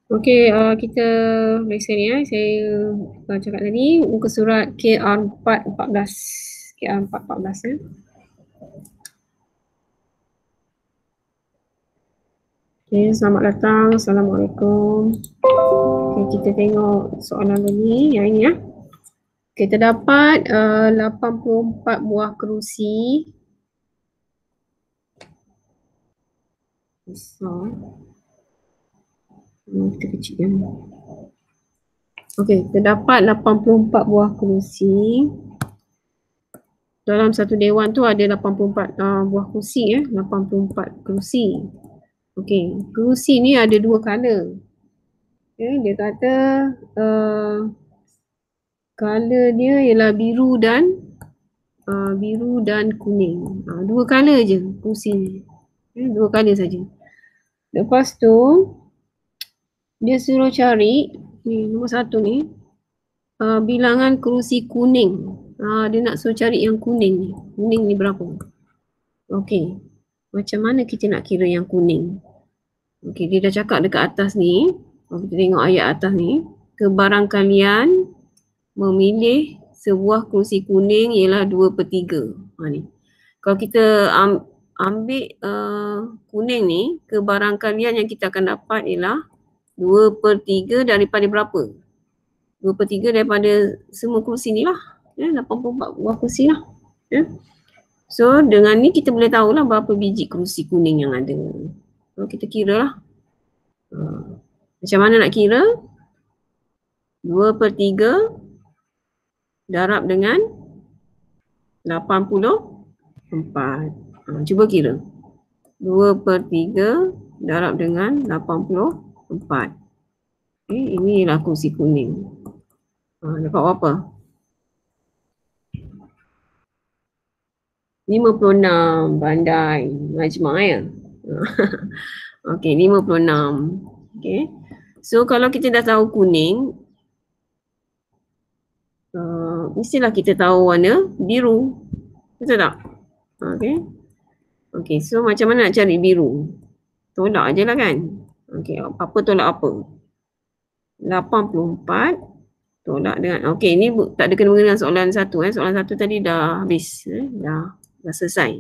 Okey, kita periksa ni saya cakap tadi muka surat KR414. KR414 ya. Okey, selamat datang. Assalamualaikum. Okey, kita tengok soalan tadi yang ini ya. Kita dapat 84 buah kerusi. Besar. Kita kecilkan. Okey, terdapat 84 buah kerusi. Dalam satu dewan tu ada 84 buah kerusi ya, 84 kerusi. Okey, kerusi ni ada dua color. Okay, dia kata color dia ialah biru dan kuning. Dua color je kerusi ni. Dua color saja. Lepas tu dia suruh cari ni nombor satu ni bilangan kerusi kuning. Dia nak suruh cari yang kuning ni. Kuning ni berapa? Okey. Macam mana kita nak kira yang kuning? Okey, dia dah cakap dekat atas ni. Kita tengok ayat atas ni. Kebarangkalian memilih sebuah kerusi kuning ialah 2/3. Ni. Kalau kita ambil kuning ni, kebarangkalian yang kita akan dapat ialah 2/3 daripada berapa? 2/3 daripada semua kerusi ni lah. 84 buah kerusi lah. So dengan ni kita boleh tahulah berapa biji kerusi kuning yang ada. So kita kira lah. Macam mana nak kira? 2/3 darab dengan 84. Cuba kira. 2/3 darab dengan 84. Okay, inilah kerusi kuning. Dapat berapa? 56. Pandai. Najmah ya. Okey, 56. Okey. So kalau kita dah tahu kuning, mestilah kita tahu warna biru. Betul tak? Okey. Okey, so macam mana nak cari biru? Tolak je lah kan? Okey, apa tolak apa? 84 tolak dengan, okey ni tak ada kena-mengena dengan soalan satu. Soalan satu tadi dah habis. Dah selesai.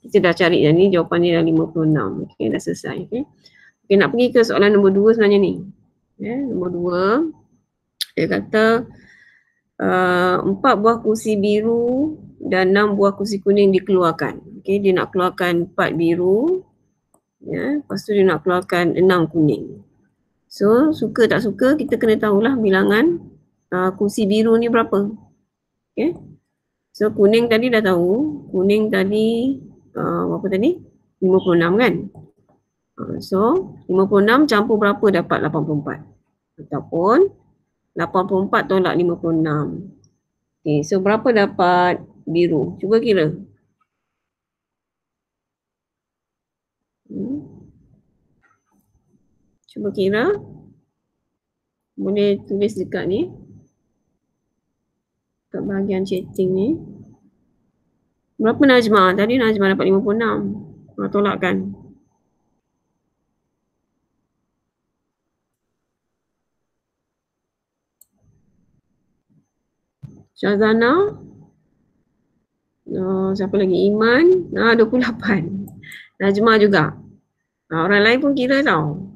Kita dah cari dah ni, jawapan dia dah 56. Okey, dah selesai. Okey, nak pergi ke soalan nombor 2 sebenarnya ni. Nombor 2, dia kata 4 buah kerusi biru dan 6 buah kerusi kuning dikeluarkan. Okey, dia nak keluarkan 4 biru. Lepas tu dia nak keluarkan 6 kuning. So, suka tak suka kita kena tahulah bilangan kerusi biru ni berapa. Okey. So, kuning tadi dah tahu. Kuning tadi berapa tadi? 56 kan? So, 56 campur berapa dapat 84? Ataupun 84 tolak 56. Okay, so berapa dapat biru? Cuba kira. Cuba kira. Boleh tulis dekat ni. Dekat bahagian chatting ni. Berapa Najmah? Tadi Najmah dapat 56. Tolakkan. Syazana. Siapa lagi? Iman. 28. Najmah juga. Orang lain pun kira tau.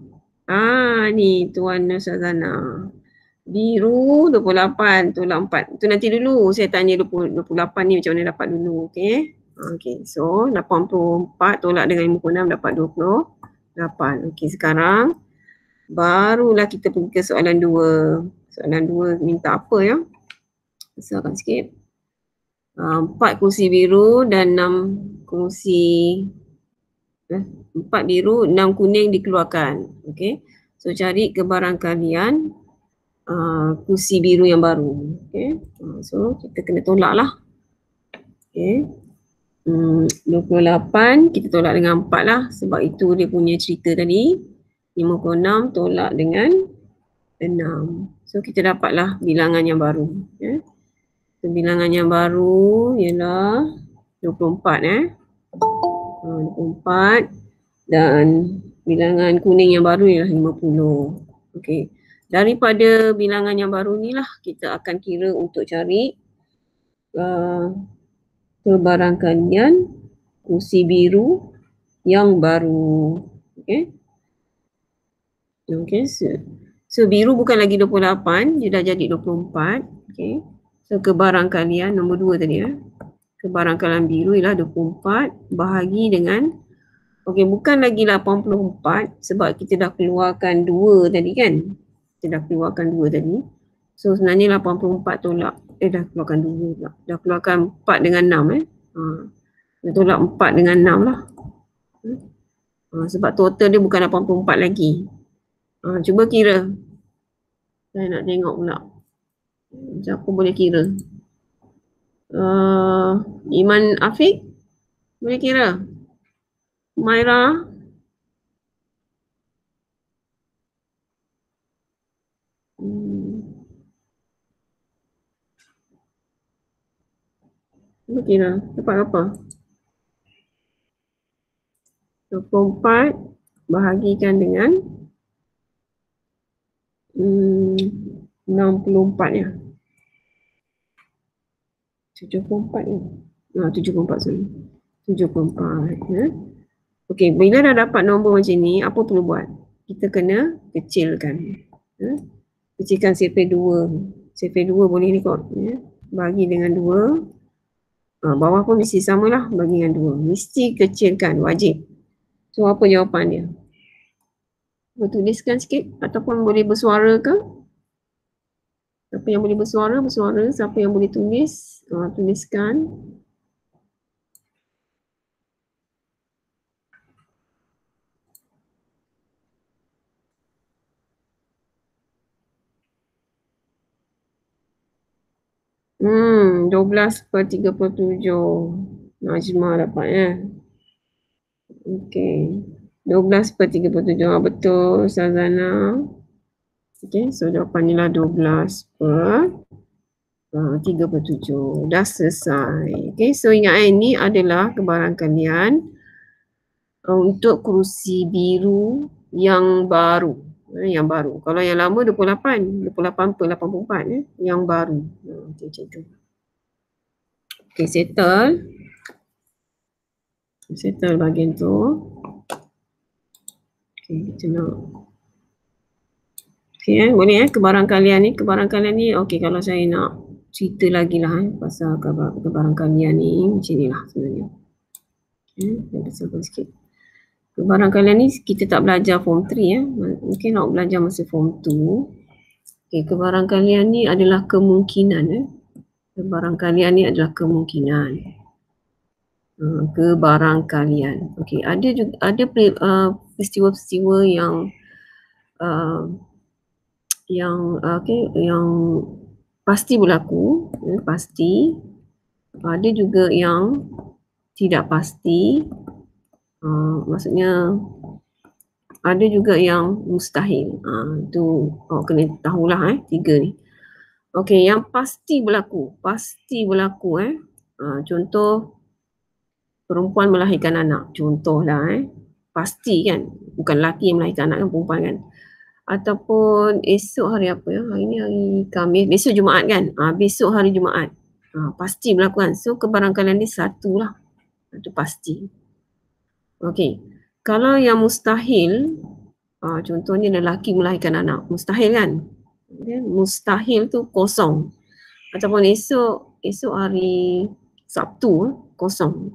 Ni Tuan Syazana. Biru 28 tolak 4. Itu nanti dulu saya tanya 28 ni macam mana dapat dulu. Okey. Okey. So 84 tolak dengan 56 dapat 28. Okey, sekarang barulah kita pergi ke soalan 2. Soalan 2 minta apa ya? Besarkan sikit. 4 kerusi biru dan 6 kerusi 4 biru, 6 kuning dikeluarkan. Okey. So cari kebarangkalian kerusi biru yang baru. Okey. So kita kena tolak lah. Okey. 28 kita tolak dengan 4 lah sebab itu dia punya cerita tadi. 56 tolak dengan 6. So kita dapatlah bilangan yang baru. So, bilangan yang baru ialah 24 24 dan bilangan kuning yang baru ialah 50. Okey. Daripada bilangan yang baru ni lah kita akan kira untuk cari kebarangkalian kursi biru yang baru. Okey. Okey. So biru bukan lagi 28, dia dah jadi 24. Okey. So kebarangkalian nombor 2 tadi kebarangkalian biru ialah 24 bahagi dengan okey, bukan lagi 84 sebab kita dah keluarkan 2 tadi kan. Kita dah keluarkan 2 tadi. So sebenarnya 84 tolak dah keluarkan 2 pula. Dah keluarkan 4 dengan 6 Dia tolak 4 dengan 6 lah. Sebab total dia bukan 84 lagi. Cuba kira. Saya nak tengok pula. Siapa boleh kira? Iman Afiq boleh kira? Maira? Cuba kira. Dapat apa? 24 bahagikan dengan 64 ya. 74 ni. 74 sorry. 74 ya. Okey, bila dah dapat nombor macam ni, apa perlu buat? Kita kena kecilkan. Kecilkan survey 2. Survey 2 boleh ni kot. Bagi dengan 2. Bawah pun mesti samalah bagi dengan 2. Mesti kecilkan, wajib. So apa jawapan dia? Tuliskan sikit ataupun boleh bersuara ke? Siapa yang boleh bersuara, bersuara. Siapa yang boleh tulis, tuliskan. Hmm, 12/37. Najma dapat ya. Okey. 12/37. Betul, Sazana. Okey, so jawapannya lah 12/37. Dah selesai. Okey, so ingat ini adalah kebarangkalian untuk kerusi biru yang baru. Yang baru. Kalau yang lama 28/84 yang baru. Okey, macam tu. Okey, settle. Settle bahagian tu. Okey, kita nak. Okey, boleh kebarangkalian ni. Okey, kalau saya nak cerita lagi lah pasal kebarangkalian ni macam ni lah sebenarnya. Saya besarkan sikit. Kebarangkalian ni kita tak belajar form 3 mungkin nak belajar masa form 2. Okey, kebarangkalian ni adalah kemungkinan Kebarangkalian ni adalah kemungkinan. Kebarangkalian. Okey, ada peristiwa-peristiwa yang pasti berlaku, pasti. Ada juga yang tidak pasti. Maksudnya ada juga yang mustahil. Tu kena tahulah 3 ni. Okey, yang pasti berlaku. Contoh perempuan melahirkan anak. Contohlah pasti kan. Bukan lelaki yang melahirkan anak kan, perempuan kan. Ataupun esok hari apa ya? Hari ni hari Khamis. Besok Jumaat kan. Besok hari Jumaat. Pasti berlaku kan. So kebarangkalian ni 1 lah. Itu pasti. Okey. Kalau yang mustahil, contohnya lelaki melahirkan anak. Mustahil kan? Mustahil tu kosong. Ataupun esok hari Sabtu kosong.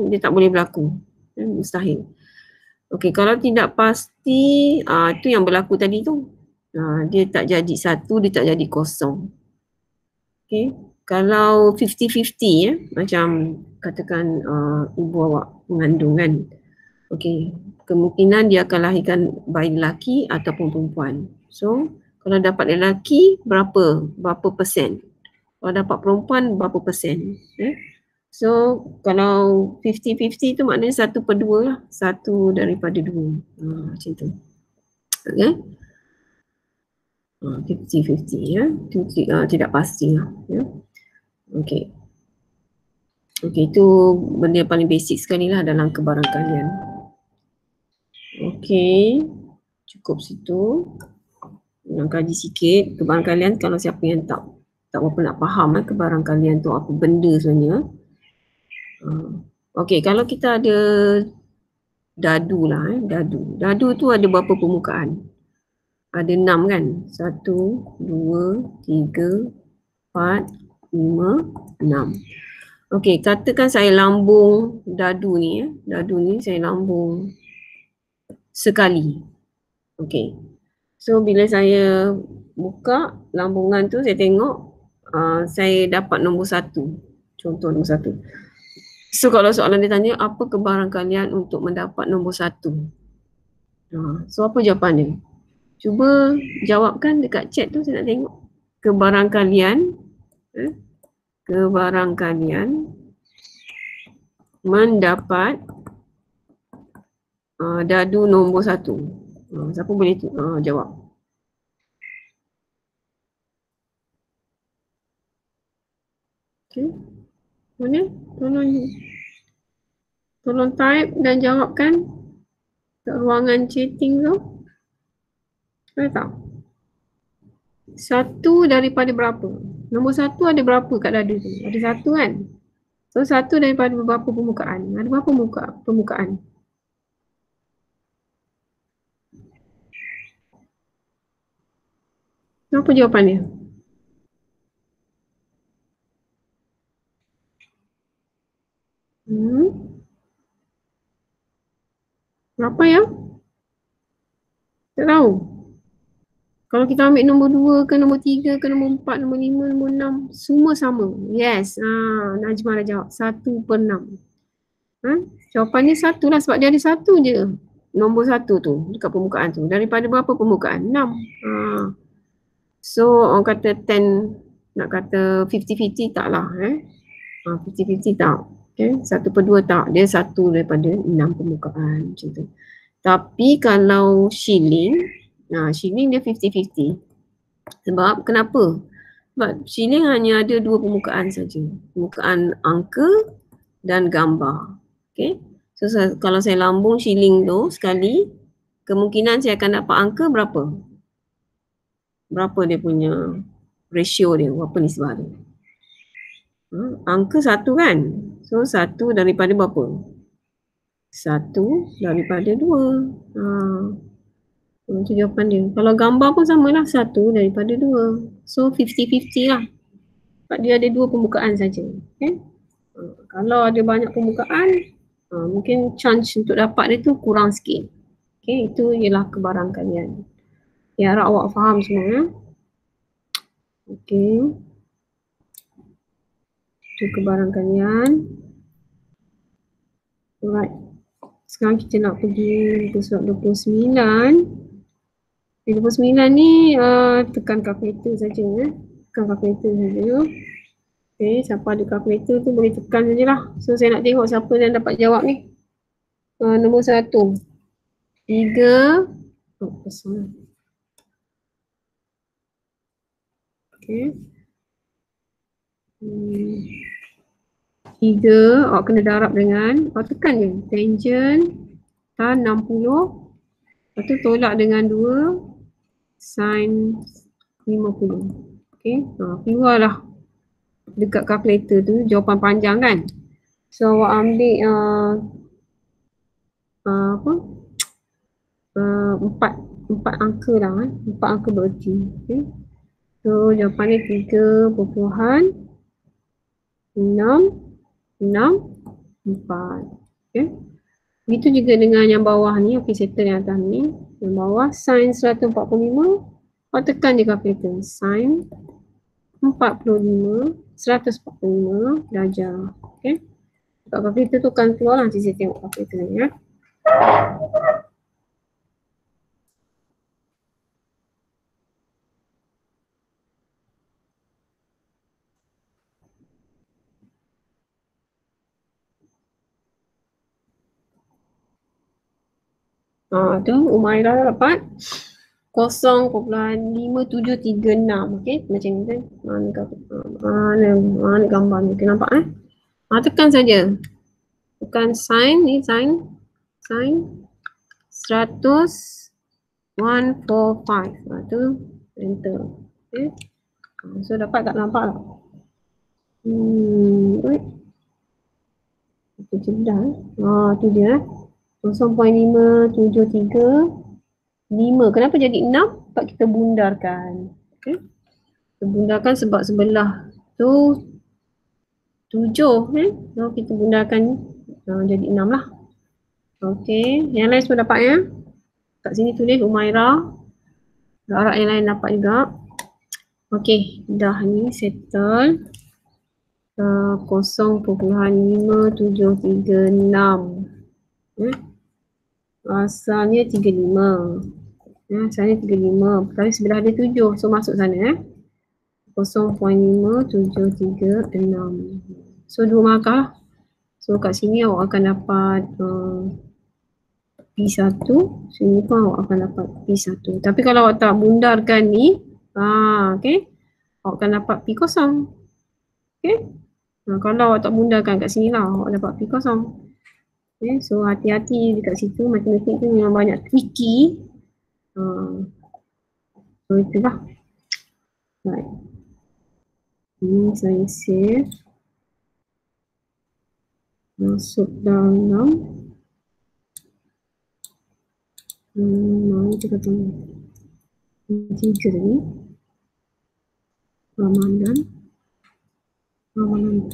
Dia tak boleh berlaku. Mustahil. Okey, kalau tidak pasti, tu yang berlaku tadi tu. Dia tak jadi 1, dia tak jadi kosong. Okey, kalau 50-50 macam katakan ibu awak mengandung kan. Okey, kemungkinan dia akan lahirkan bayi lelaki ataupun perempuan. So, kalau dapat lelaki berapa persen? Kalau dapat perempuan berapa persen? So, kalau 50-50 tu maknanya 1/2 lah. 1 daripada 2. Macam tu. Okay. 50-50 ya. Tidak pasti lah. Okay. Okay, itu benda paling basic sekali lah dalam kebarangkalian. Okay. Cukup situ. kaji sikit kebarangkalian kalau siapa yang tak berapa nak faham kebarangkalian tu apa benda sebenarnya. Okey, kalau kita ada dadu lah dadu tu ada berapa permukaan? Ada 6 kan? 1, 2, 3, 4, 5, 6. Okey, katakan saya lambung dadu ni saya lambung sekali. Okey. So bila saya buka lambungan tu saya tengok saya dapat nombor 1. Contoh nombor 1. So kalau soalan dia tanya apa kebarangkalian untuk mendapat nombor 1? So apa jawapan dia? Cuba jawabkan dekat chat tu, saya nak tengok. Kebarangkalian mendapat dadu nombor 1. Siapa boleh jawab? Okay. Mana? Tolong type dan jawabkan kat ruangan chatting tu. Saya tahu. 1 daripada berapa? Nombor 1 ada berapa kat dadu tu? Ada 1 kan? So 1 daripada berapa permukaan? Ada berapa permukaan? Apa jawapan dia? Berapa ya? Tak tahu. Kalau kita ambil nombor 2 ke nombor 3 ke nombor 4, nombor 5, nombor 6, semua sama. Yes. Najmah dah jawab. 1/6. Jawapannya 1 lah sebab dia ada 1 je. Nombor 1 tu dekat permukaan tu. Daripada berapa permukaan? 6. So orang kata 10, nak kata 50-50 tak lah. 50-50 tak. Okay. 1/2 tak. Dia 1 daripada 6 permukaan. Macam tu. Tapi kalau shilling, shilling dia 50-50. Sebab kenapa? Sebab shilling hanya ada 2 permukaan saja. Permukaan angka dan gambar. Okay. So kalau saya lambung shilling tu sekali, kemungkinan saya akan dapat angka berapa? Berapa dia punya ratio dia? Berapa nisbah dia? Angka 1 kan? So 1 daripada berapa? 1 daripada 2. Itu jawapan dia. Kalau gambar pun samalah 1 daripada 2. So 50-50 lah. Sebab dia ada 2 permukaan saja. Okay? Kalau ada banyak permukaan, mungkin chance untuk dapat dia tu kurang sikit. Okay, itu ialah kebarangkalian. Ya, harap awak faham semua ya. Okay. Itu kebarangkalian. Alright. Sekarang kita nak pergi ke surat 29. 29 ni tekan kalkulator saja Tekan kalkulator saja. Okay, siapa ada kalkulator tu boleh tekan sajalah. So saya nak tengok siapa yang dapat jawab ni. Nombor 1. 3. Kosong. Okay. 3, awak kena darab dengan, awak tekan je, tangent tan 60, lepas tu tolak dengan 2, sin 50. Okay, keluarlah dekat kalkulator tu jawapan panjang kan. So awak ambil empat angka lah, 4 angka bererti. Okay. So jawapannya 3.664. Okay. Begitu juga dengan yang bawah ni. Okay, settle yang atas ni. Yang bawah sin 145. Awak tekan je kalkulator. Sin 145 darjah. Okay. Kat kalkulator tu akan keluar lah. Nanti saya tengok kalkulator ni ya. Tu Umairah dapat 0.5736. Okey, macam ni kan. Mana gambar ni? Kita nampak tekan saja. Tekan sin ni, sin 100 145. Tu Enter. Okay. So dapat tak, nampak tak? Itu cerdas. Tu dia. 0.573 5. Kenapa jadi 6? Sebab kita bundarkan. Okay. Kita bundarkan sebab sebelah tu 7. So kita bundarkan jadi 6 lah. Okay. Yang lain semua dapat ya. Kat sini tulis Umairah. Harap yang lain dapat juga. Okay. Dah ni settle. 0.5736. Asalnya 35. Asalnya 35. Tapi sebelah dia 7. So masuk sana 0.5736. So 2 markah. So kat sini awak akan dapat P1. Sini pun awak akan dapat P1. Tapi kalau awak tak bundarkan ni, okay, awak akan dapat P0. Okay. Kalau awak tak bundarkan kat sini lah, awak dapat P0. Okay. So hati-hati dekat situ. Matematik tu memang banyak tricky. So itulah. Right. Ini saya save. Masuk dalam mana kita kata 3 tadi. Ramadan 4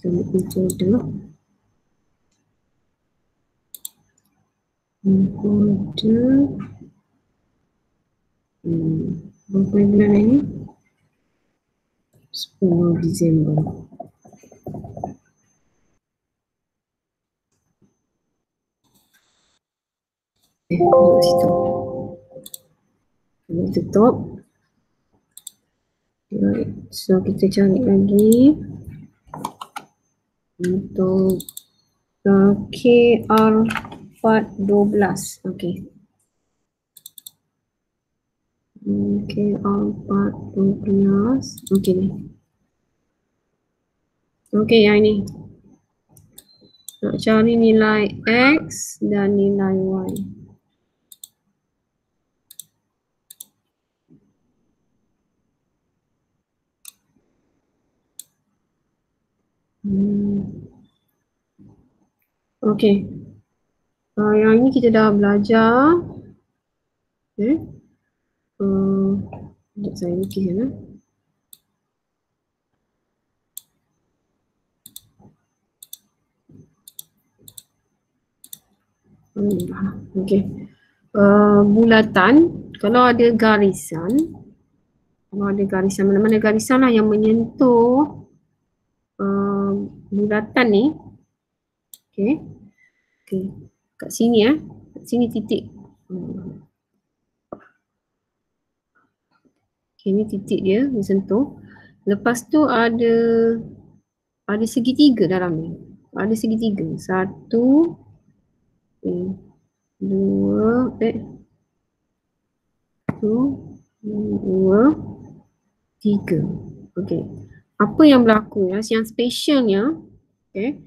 kita ambil folder. Berapa bulan ini? 10 Disember. Duduk situ. Kita tutup. Right. So kita cari lagi untuk KR412. Okay. KR412. Okay ni. Okay yang ini. Nak cari nilai X dan nilai Y. Okay. Yang ini kita dah belajar. Okay. Sekejap saya lukis ya. Okay. Bulatan, kalau ada garisan, mana-mana garisan lah yang menyentuh bulatan ni. Okay. Okay. Kat sini kat sini titik. Okay, ni titik dia menyentuh. Lepas tu ada segitiga dalam ni. Ada segitiga. 1, 2, 2, 3. Okey. Apa yang berlaku ya? Yang spesialnya, okey.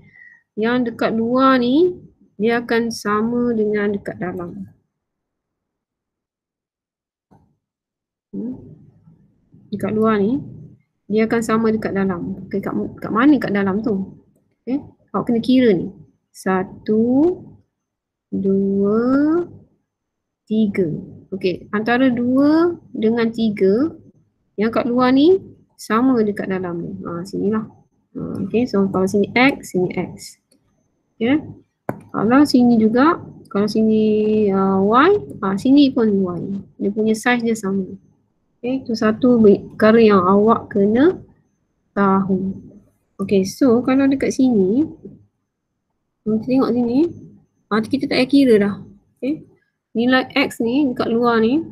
Yang dekat luar ni dia akan sama dengan dekat dalam. Dekat luar ni dia akan sama dekat dalam. Okay, kat mana kat dalam tu? Okey. Awak kena kira ni. 1, 2, 3. Okey, antara 2 dengan 3 yang kat luar ni sama dekat dalam ni. Sinilah. Okey, so kalau sini X, sini X. Okey. Kalau sini juga, kalau sini Y, sini pun Y. Dia punya size dia sama. Okey, itu satu perkara yang awak kena tahu. Okey, so kalau dekat sini, kita tengok sini, kita tak payah kira dah. Okey. Nilai X ni dekat luar ni.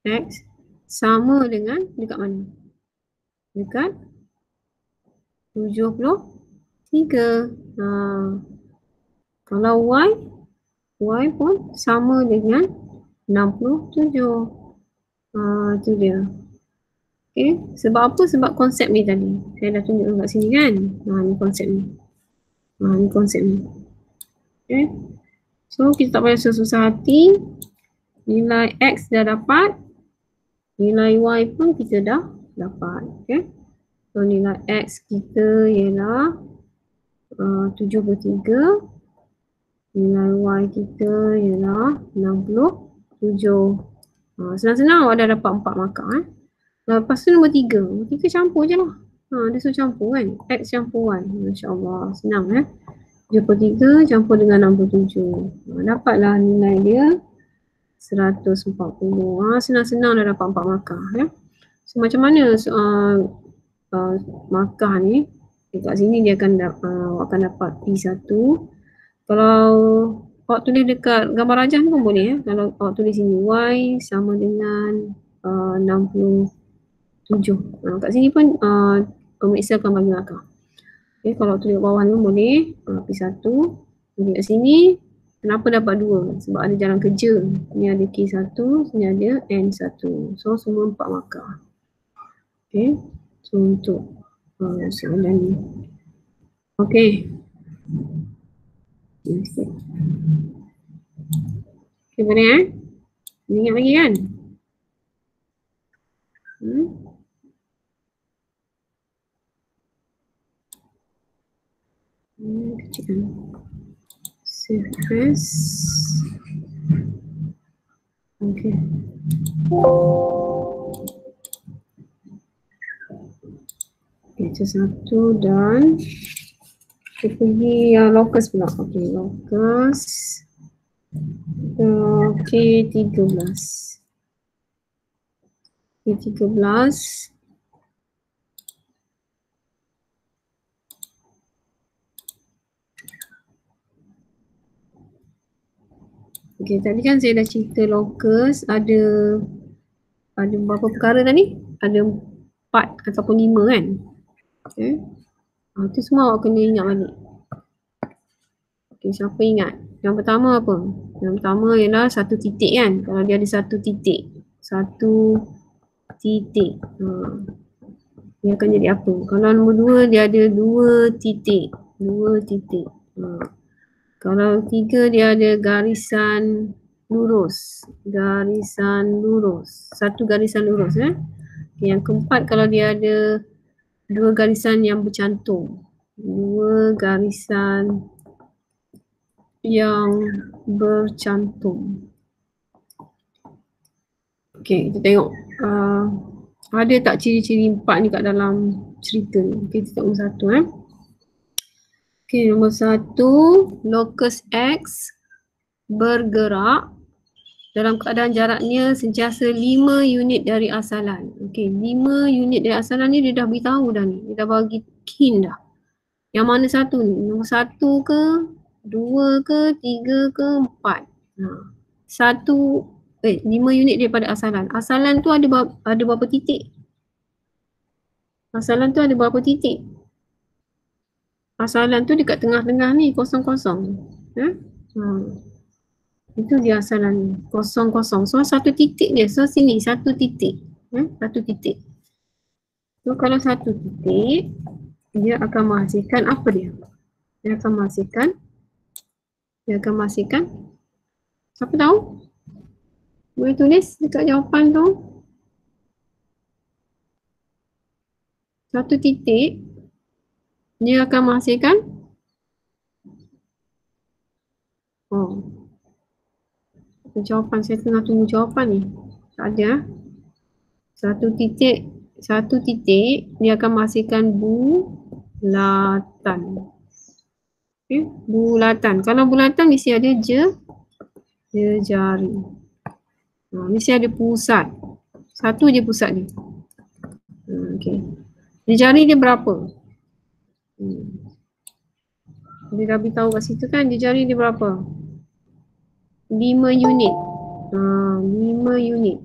X sama dengan dekat mana? Dekat 73. Kalau Y pun sama dengan 67. Tu dia. Okay. Sebab apa? Sebab konsep ni tadi. Saya dah tunjuk kat sini kan. Ni konsep ni. Ni konsep ni. Okay. So kita tak payah susah hati. Nilai X dah dapat. Nilai Y pun kita dah dapat. Okay. So nilai X kita ialah 73. Nilai Y kita ialah 67. Senang-senang awak dah dapat 4 markah. Lepas tu nombor 3. Nombor 3 campur je lah. Dia suruh campur kan. X campur Y. Masya Allah. Senang 73 campur dengan 67. Dapatlah nilai dia 140. Senang-senang dah dapat 4 markah. So macam mana markah ni? Dekat sini dia akan dapat P1. Kalau awak tulis dekat gambar rajah ni pun boleh. Kalau awak tulis sini Y sama dengan 67. Kat sini pun pemeriksa akan bagi markah. Okay, kalau tulis bawah ni boleh P1. Jadi kat sini kenapa dapat 2? Sebab ada jalan kerja. Ni ada K1, sini ada N1. So semua 4 markah. Okay. So untuk soalan ni. Okay. Okay, boleh ingat lagi kan? Kecilkan surface. Okay. Itu satu dan kita pergi locus pula. Okay, locus K13. K13. Okay, tadi kan saya dah cerita locus ada berapa perkara tadi? Ada 4 ataupun 5 kan? Okay. Itu semua awak kena ingat balik. Okay, siapa ingat? Yang pertama apa? Yang pertama ialah 1 titik kan? Kalau dia ada 1 titik. 1 titik. Dia akan jadi apa? Kalau nombor 2 dia ada 2 titik. 2 titik. Kalau 3 dia ada garisan lurus. Garisan lurus. 1 garisan lurus. Yang keempat kalau dia ada 2 garisan yang bercantum. 2 garisan yang bercantum. Okay, kita tengok. Ada tak ciri-ciri 4 ni kat dalam cerita ni? Okay, kita tengok nombor 1. Okay, nombor 1, locus X bergerak dalam keadaan jaraknya sentiasa 5 unit dari asalan. Okay, 5 unit dari asalan ni dia dah beritahu dah ni. Dia dah bagi hint dah. Yang mana satu ni? Nombor 1 ke, 2 ke, 3 ke, 4. 5 unit daripada asalan. Asalan tu ada berapa titik? Asalan tu ada berapa titik? Asalan tu dekat tengah-tengah ni, kosong-kosong. Itu dia asalan ni, kosong-kosong. So, 1 titik dia. So, sini 1 titik. 1 titik. So, kalau 1 titik, dia akan menghasilkan apa dia? Dia akan menghasilkan, siapa tahu? Boleh tulis dekat jawapan tu. 1 titik, dia akan menghasilkan jawapan. Saya tengah tunggu jawapan ni. Tak ada. 1 titik dia akan menghasilkan bulatan. Okay, bulatan. Kalau bulatan mesti ada jari. Mesti ada pusat. 1 je pusat dia. Okay. Jari dia berapa? Dia dah beritahu kat situ kan, jari dia berapa? 5 unit. 5 unit.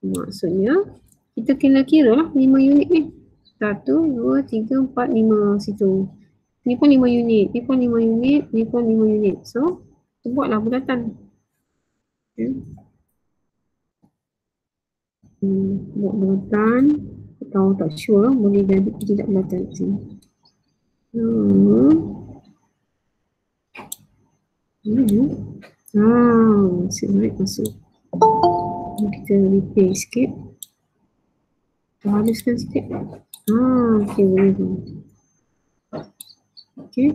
Maksudnya, kita kena kira lah 5 unit ni. 1, 2, 3, 4, 5 situ. Ni pun 5 unit, ni pun 5 unit, ni pun 5 unit. So, kita buatlah bulatan. Buat bulatan. Kalau tak sure, boleh jadi tidak bulatan sini. Sebenarnya masuk. Kita repair sikit. Kita habiskan sikit. Okey, boleh tu. Okey.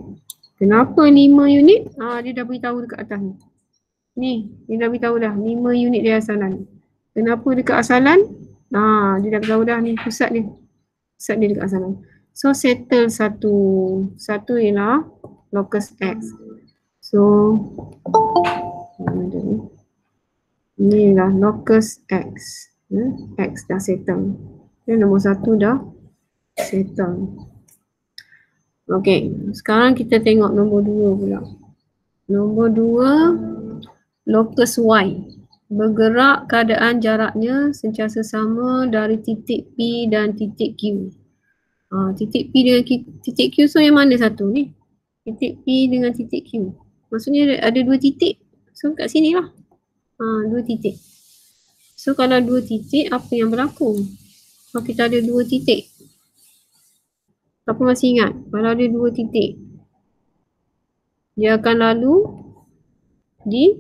Kenapa 5 unit? Dia dah beritahu dekat atas ni. Ni, dia dah beritahu dah 5 unit dia asalan. Kenapa dekat asalan? Dia dah beritahu dah ni pusat dia. Pusat dia dekat asalan. So settle satu. Satu ialah locus X. So ni lah locus X. X dah settle. Nombor 1 dah settle. Okey, sekarang kita tengok nombor 2 pula. Nombor 2 locus Y. Bergerak keadaan jaraknya sentiasa sama dari titik P dan titik Q. Titik P dengan titik Q, so yang mana satu ni? Titik P dengan titik Q. Maksudnya ada 2 titik. So kat sini lah. 2 titik. So kalau 2 titik, apa yang berlaku? Kalau kita ada 2 titik. Apa masih ingat? Kalau ada 2 titik, dia akan lalu di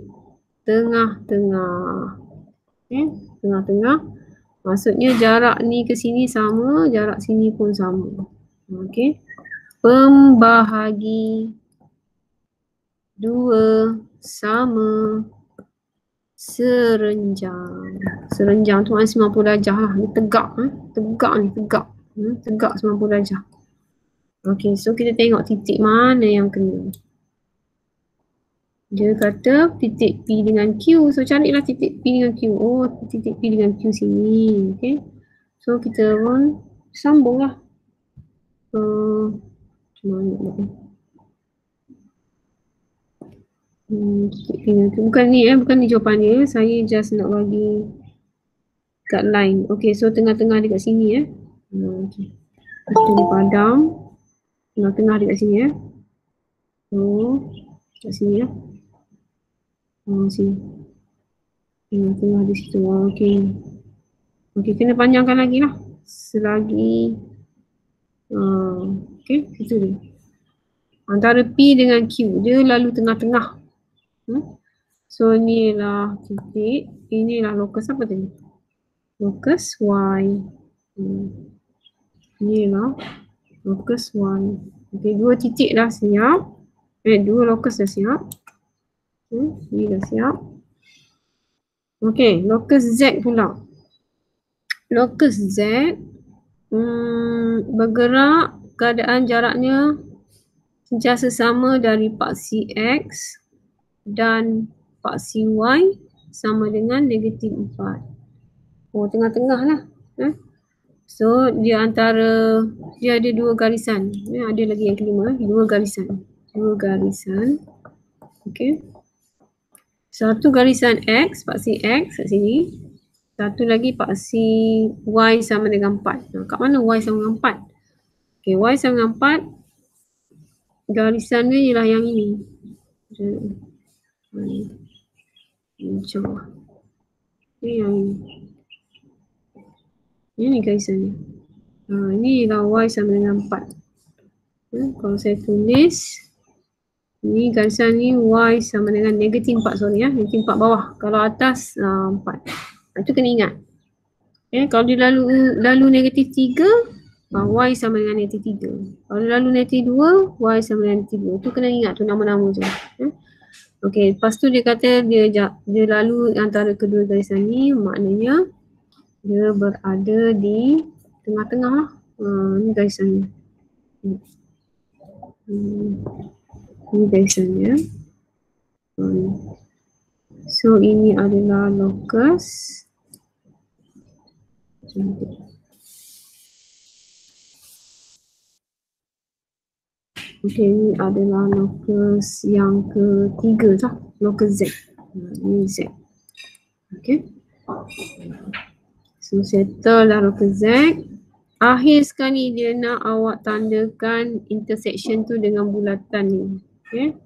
tengah-tengah. Tengah-tengah. Maksudnya jarak ni ke sini sama, jarak sini pun sama. Okey. Pembahagi 2 sama serenjang. Serenjang tu maknanya 90 darjah lah. Ni tegak. Tegak ni, tegak. Tegak 90 darjah. Okey, so kita tengok titik mana yang kena. Dia kata titik P dengan Q. So carilah titik P dengan Q. Titik P dengan Q sini. Okay. So kita pun sambung lah. Titik P dengan Q. Bukan ni jawapan dia. Saya just nak bagi kat line. Okay, so tengah-tengah dekat sini Okay. Kita ni padam. Tengah-tengah dekat sini kat sini sini. Tengah di situ. Okey. Okey, kena panjangkan lagi lah. Selagi okey, itu dia. Antara P dengan Q, dia lalu tengah-tengah. So inilah titik. Inilah locus apa tadi? Locus Y. Inilah locus Y. Okey, 2 titik dah siap. 2 locus dah siap. Ini dah siap. Okey, locus Z pula. Locus Z bergerak keadaan jaraknya sentiasa sama dari paksi X dan paksi Y sama dengan negatif 4. Tengah-tengah lah. So dia ada 2 garisan. Ada lagi yang kelima, 2 garisan. 2 garisan. Okey. Satu garisan X, paksi X kat sini. Satu lagi paksi Y sama dengan 4. Kat mana Y sama dengan 4? Okay, Y sama dengan 4. Garisan ni ialah yang ini. Macam ni yang ini. Ini garisan ni. Ini ialah Y sama dengan 4. Kalau saya tulis, ni garisan ni Y sama dengan negatif 4, negatif 4 bawah. Kalau atas 4. Itu kena ingat. Kalau dia lalu negatif 3, Y sama dengan negatif 3. Kalau lalu negatif 2, Y sama dengan negatif 2. Itu kena ingat tu nama-nama je. Okey, lepas tu dia kata dia lalu antara kedua garisan ni, maknanya dia berada di tengah-tengah lah. Ni garisan ni. Ini garisannya. So ini adalah locus. Okey, ini adalah locus yang ketiga lah. Locus Z. Ini Z. Okey. So settle lah locus Z. Akhir sekali dia nak awak tandakan intersection tu dengan bulatan ni. Okay.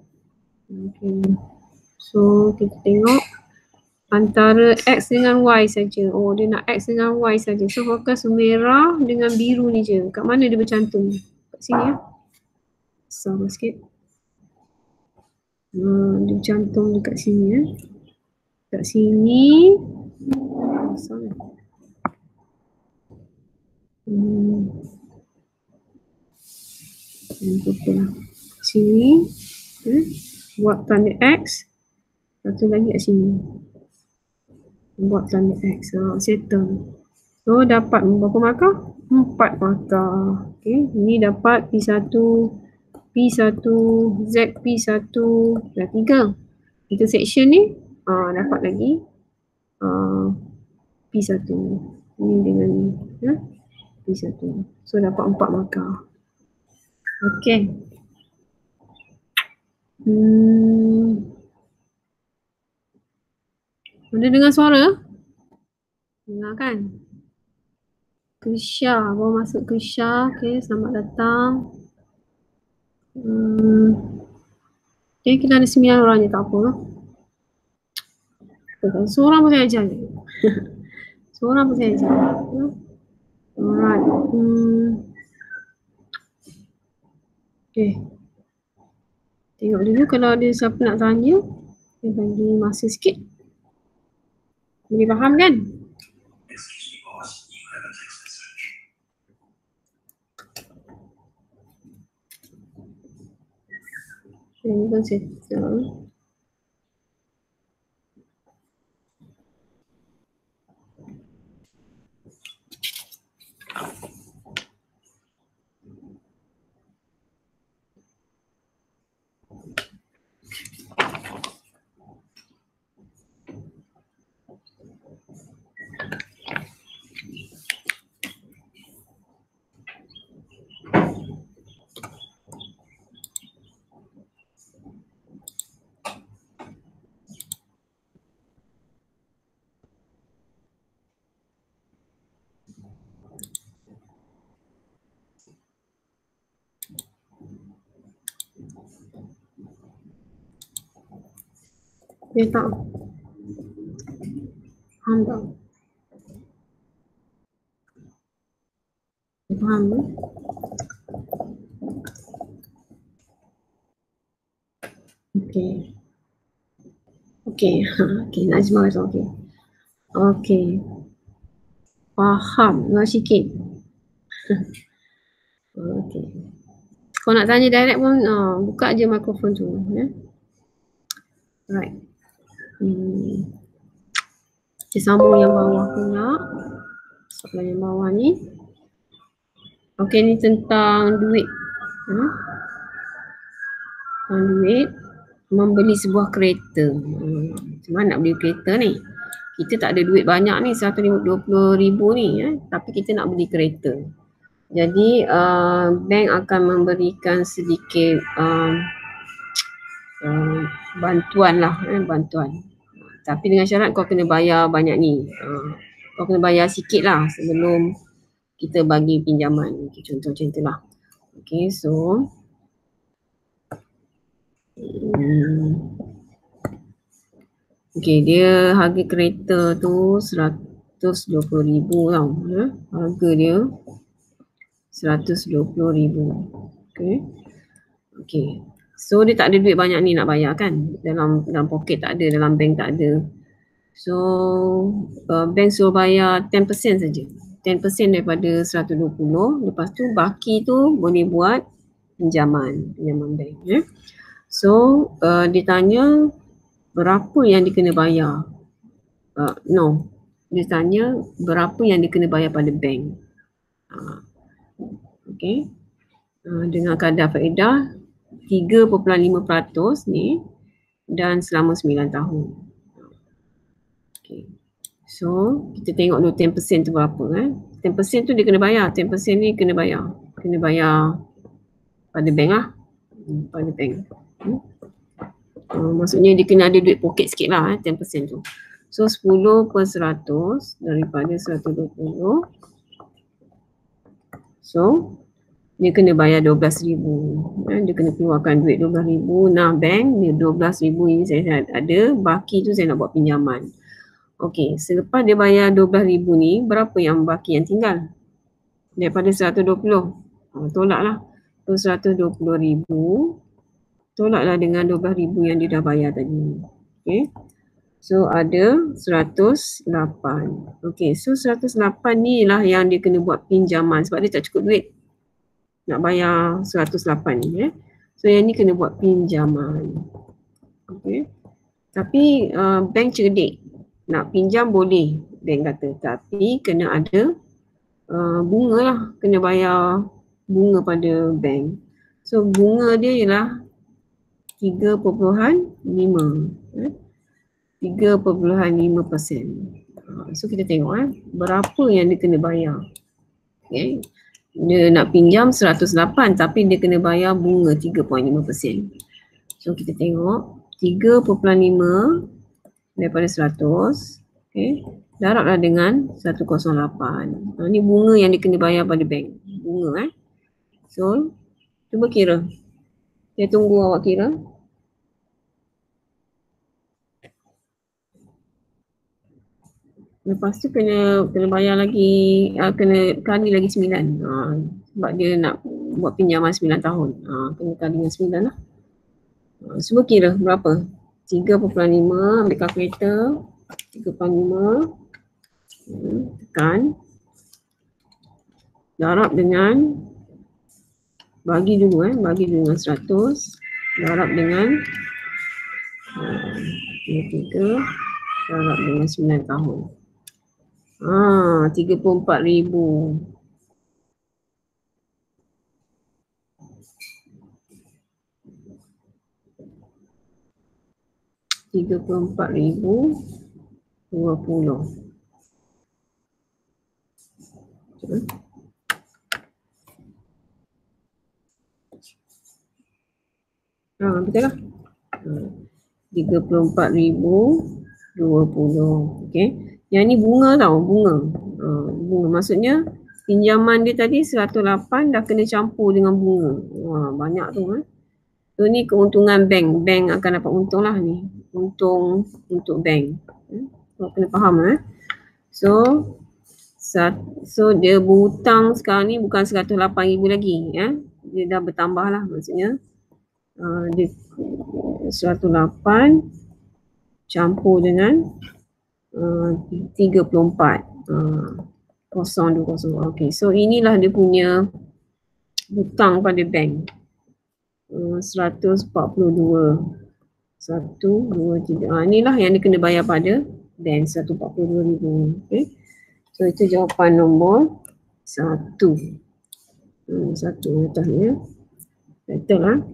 So kita tengok antara X dengan Y saja. Dia nak X dengan Y saja. So fokus merah dengan biru ni je. Kat mana dia bercantum? Kat sini Besar sikit. Dia cantum dekat sini Dekat sini. Sini. Buat tanda X. Satu lagi kat sini. Buat tanda X. Settle. So dapat berapa markah? 4 markah. Okay. Ini dapat P1, P1, Z P1 dah 3. Kita section ni dapat lagi P1. Ini dengan ni. P1. So dapat 4 markah. Okay. Ada dengar suara? Dengar kan? Krisha, baru masuk Krisha. Okay, selamat datang. Okay, kita ada 9 orang je, tak apa lah. Seorang pun saya ajar je. Seorang pun saya ajar. Alright. Okay. Tengok dulu kalau ada siapa nak tanya. Saya bagi masa sikit. Boleh faham kan? Ini kan settle. Dia tak faham tak? Dia faham tak? Okay. Okay. Okay, Najma kata okay. Okay. Faham lah sikit. Okay. Kau nak tanya direct pun, buka je mikrofon tu. Right. Kita sambung yang bawah pula. Soalan yang bawah ni. Okay, ni tentang duit. Tentang duit. Membeli sebuah kereta. Macam mana nak beli kereta ni? Kita tak ada duit banyak ni, 120,000 ni. Tapi kita nak beli kereta. Jadi, bank akan memberikan sedikit bantuan lah. Bantuan. Tapi dengan syarat kau kena bayar banyak ni. Kau kena bayar sikit lah sebelum kita bagi pinjaman. Okay, contoh macam tu lah. Okay, so okay, dia harga kereta tu 120,000 tau. Harga dia 120,000. Okay. Okay. So dia tak ada duit banyak ni nak bayar kan. Dalam poket tak ada, dalam bank tak ada. So bank suruh bayar 10% saja. 10% daripada 120. Lepas tu baki tu boleh buat pinjaman bank. So dia tanya berapa yang dia kena bayar. No. Dia tanya berapa yang dia kena bayar pada bank. Okay. Dengan kadar faedah 3.5% ni dan selama 9 tahun. Okay. So, kita tengok dulu 10% tu berapa 10% tu dia kena bayar. 10% ni kena bayar. Kena bayar pada bank lah. Pada bank. Maksudnya dia kena ada duit poket sikit lah 10% tu. So, 10% daripada 120. So, dia kena bayar 12,000. Dia kena keluarkan duit 12,000. Nah, bank dia 12,000 ini saya ada. Baki tu saya nak buat pinjaman. Okey, selepas dia bayar 12,000 ni, berapa yang baki yang tinggal? Daripada 120. Tolak lah. So, 120,000 tolaklah dengan 12,000 yang dia dah bayar tadi. Okay. So ada 108. Okay, so 108 ni lah yang dia kena buat pinjaman sebab dia tak cukup duit nak bayar 108 ni. So yang ni kena buat pinjaman. Okay. Tapi bank cerdik. Nak pinjam boleh bank kata, tapi kena ada bunga lah, kena bayar bunga pada bank. So bunga dia ialah 3.5 3.5%. So kita tengok berapa yang dia kena bayar. Okay. Dia nak pinjam 108 tapi dia kena bayar bunga 3.5%. So kita tengok 3.5 daripada 100. Okay. Darablah dengan 108. Ni bunga yang dia kena bayar pada bank. Bunga So cuba kira. Saya tunggu awak kira. Lepas tu kena bayar lagi, kena kali lagi 9. Sebab dia nak buat pinjaman 9 tahun. Kena kali dengan 9 lah. Cuba kira berapa? 3.5, ambil kalkulator. 3.5. Tekan. Darab dengan, bagi dulu dengan 100. Darab dengan 3. Darab dengan 9 tahun. 34,000. RM34,020. Betul lah. 34,020. Okay. Yang ni bunga tau, bunga. Bunga maksudnya pinjaman dia tadi 108 dah kena campur dengan bunga. Banyak tu So ni keuntungan bank. Bank akan dapat untung lah ni. Untung untuk bank. So kena faham So dia berhutang sekarang ni bukan 108,000 lagi Dia dah bertambah lah maksudnya. Dia 108 campur dengan 34 020. Okay, so inilah dia punya hutang pada bank. 142. 1, 2, 3. Inilah yang dia kena bayar pada bank, 142,000. Okay. So itu jawapan nombor 1. 1 atasnya. Betul lah.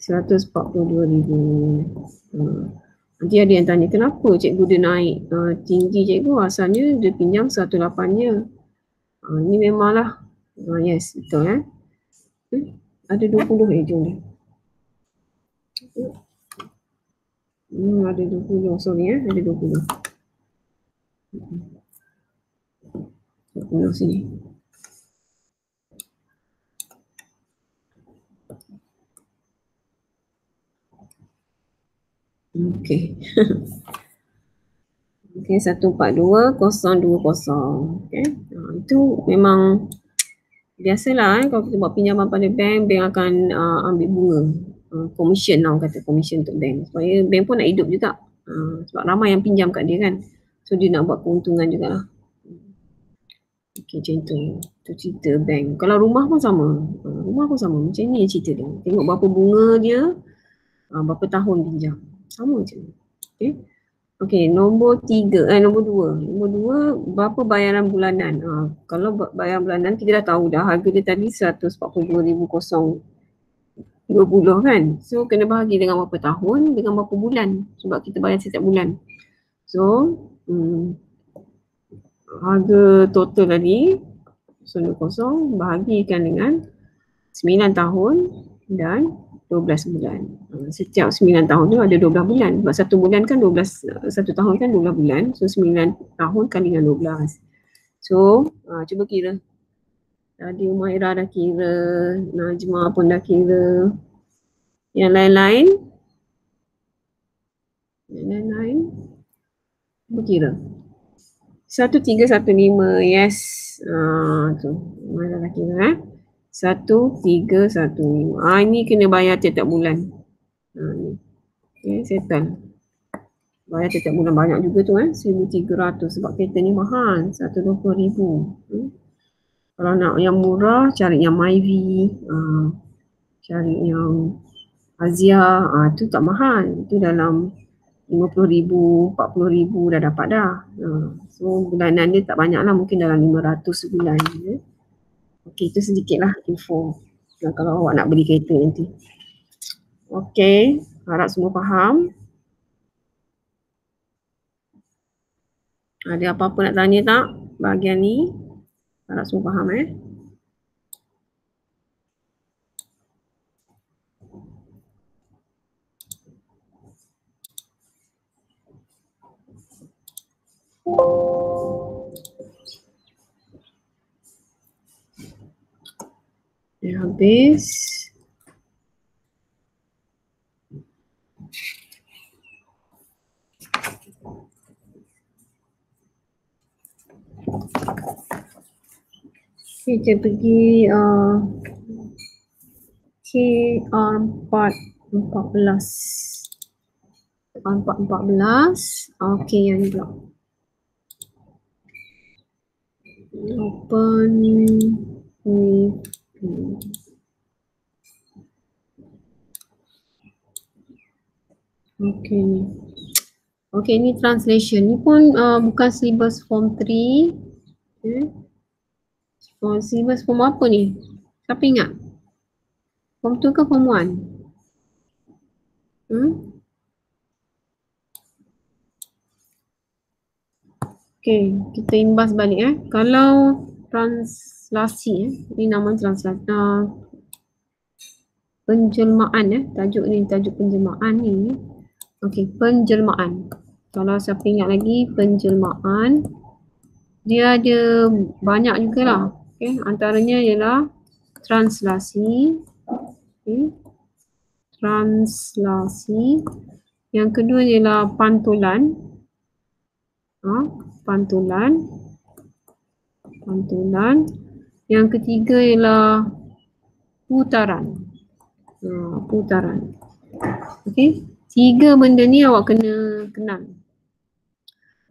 142,000. Nanti ada yang tanya, kenapa cikgu dia naik tinggi cikgu? Asalnya dia pinjam 108-nya. Ini memanglah. Yes, betul Ada 20 jom dia. Ada 20, sorry ada 20. 20 sini. Okay. Okay, 142,020. Okay. Itu memang biasalah kalau kita buat pinjaman pada bank, bank akan ambil bunga. Commission lah, kata commission untuk bank. Supaya bank pun nak hidup juga. Sebab ramai yang pinjam kat dia kan. So dia nak buat keuntungan jugalah. Okay, macam tu. Itu cerita bank. Kalau rumah pun sama. Rumah pun sama. Macam ni cerita dia. Tengok berapa bunga dia, berapa tahun pinjam. Sama macam ni. Okay. Okay, nombor 3. Nombor 2. Nombor 2, berapa bayaran bulanan? Kalau bayaran bulanan, kita dah tahu dah. Harga dia tadi 142,020 kan. So, kena bahagi dengan berapa tahun, dengan berapa bulan. Sebab kita bayar setiap bulan. So, harga total tadi 120 bahagikan dengan 9 tahun dan 12 bulan. Setiap 9 tahun tu ada 12 bulan. Sebab satu bulan kan 12, satu tahun kan 12 bulan. So 9 tahun kali dengan 12. So cuba kira. Tadi Umairah dah kira, Najma pun dah kira. Yang lain-lain? Cuba kira. 1315, yes. Tu Umairah dah kira 1315. Ini kena bayar tiap-tiap bulan. Ni. Okay, settle. Bayar tiap bulan banyak juga tu 1,300 sebab kereta ni mahal, 120,000. Kalau nak yang murah cari yang Myvi, cari yang Azia, tu tak mahal. Tu dalam 50,000, 40,000 dah dapat dah. So bulanan dia tak banyak lah, mungkin dalam 500 sebulan. Okey, itu sedikit lah info kalau awak nak beli kereta nanti. Okey, harap semua faham. Ada apa-apa nak tanya tak bahagian ni? Harap semua faham Dah habis. Kita pergi KR414. Okey, yang ni pula. Open with Okey, ni translation. Ni pun bukan syllabus form 3. Syllabus form apa ni? Siapa ingat? Form 2 ke form 1? Okey, kita imbas balik Kalau translasi ni nama translasi. Penjelmaan tajuk ni, tajuk penjelmaan ni. Okey, penjelmaan. Kalau siapa ingat lagi penjelmaan, dia ada banyak jugalah. Okey, antaranya ialah translasi. Translasi. Yang kedua ialah pantulan. Pantulan. Yang ketiga ialah putaran. Putaran. Okey, 3 benda ni awak kena kenal.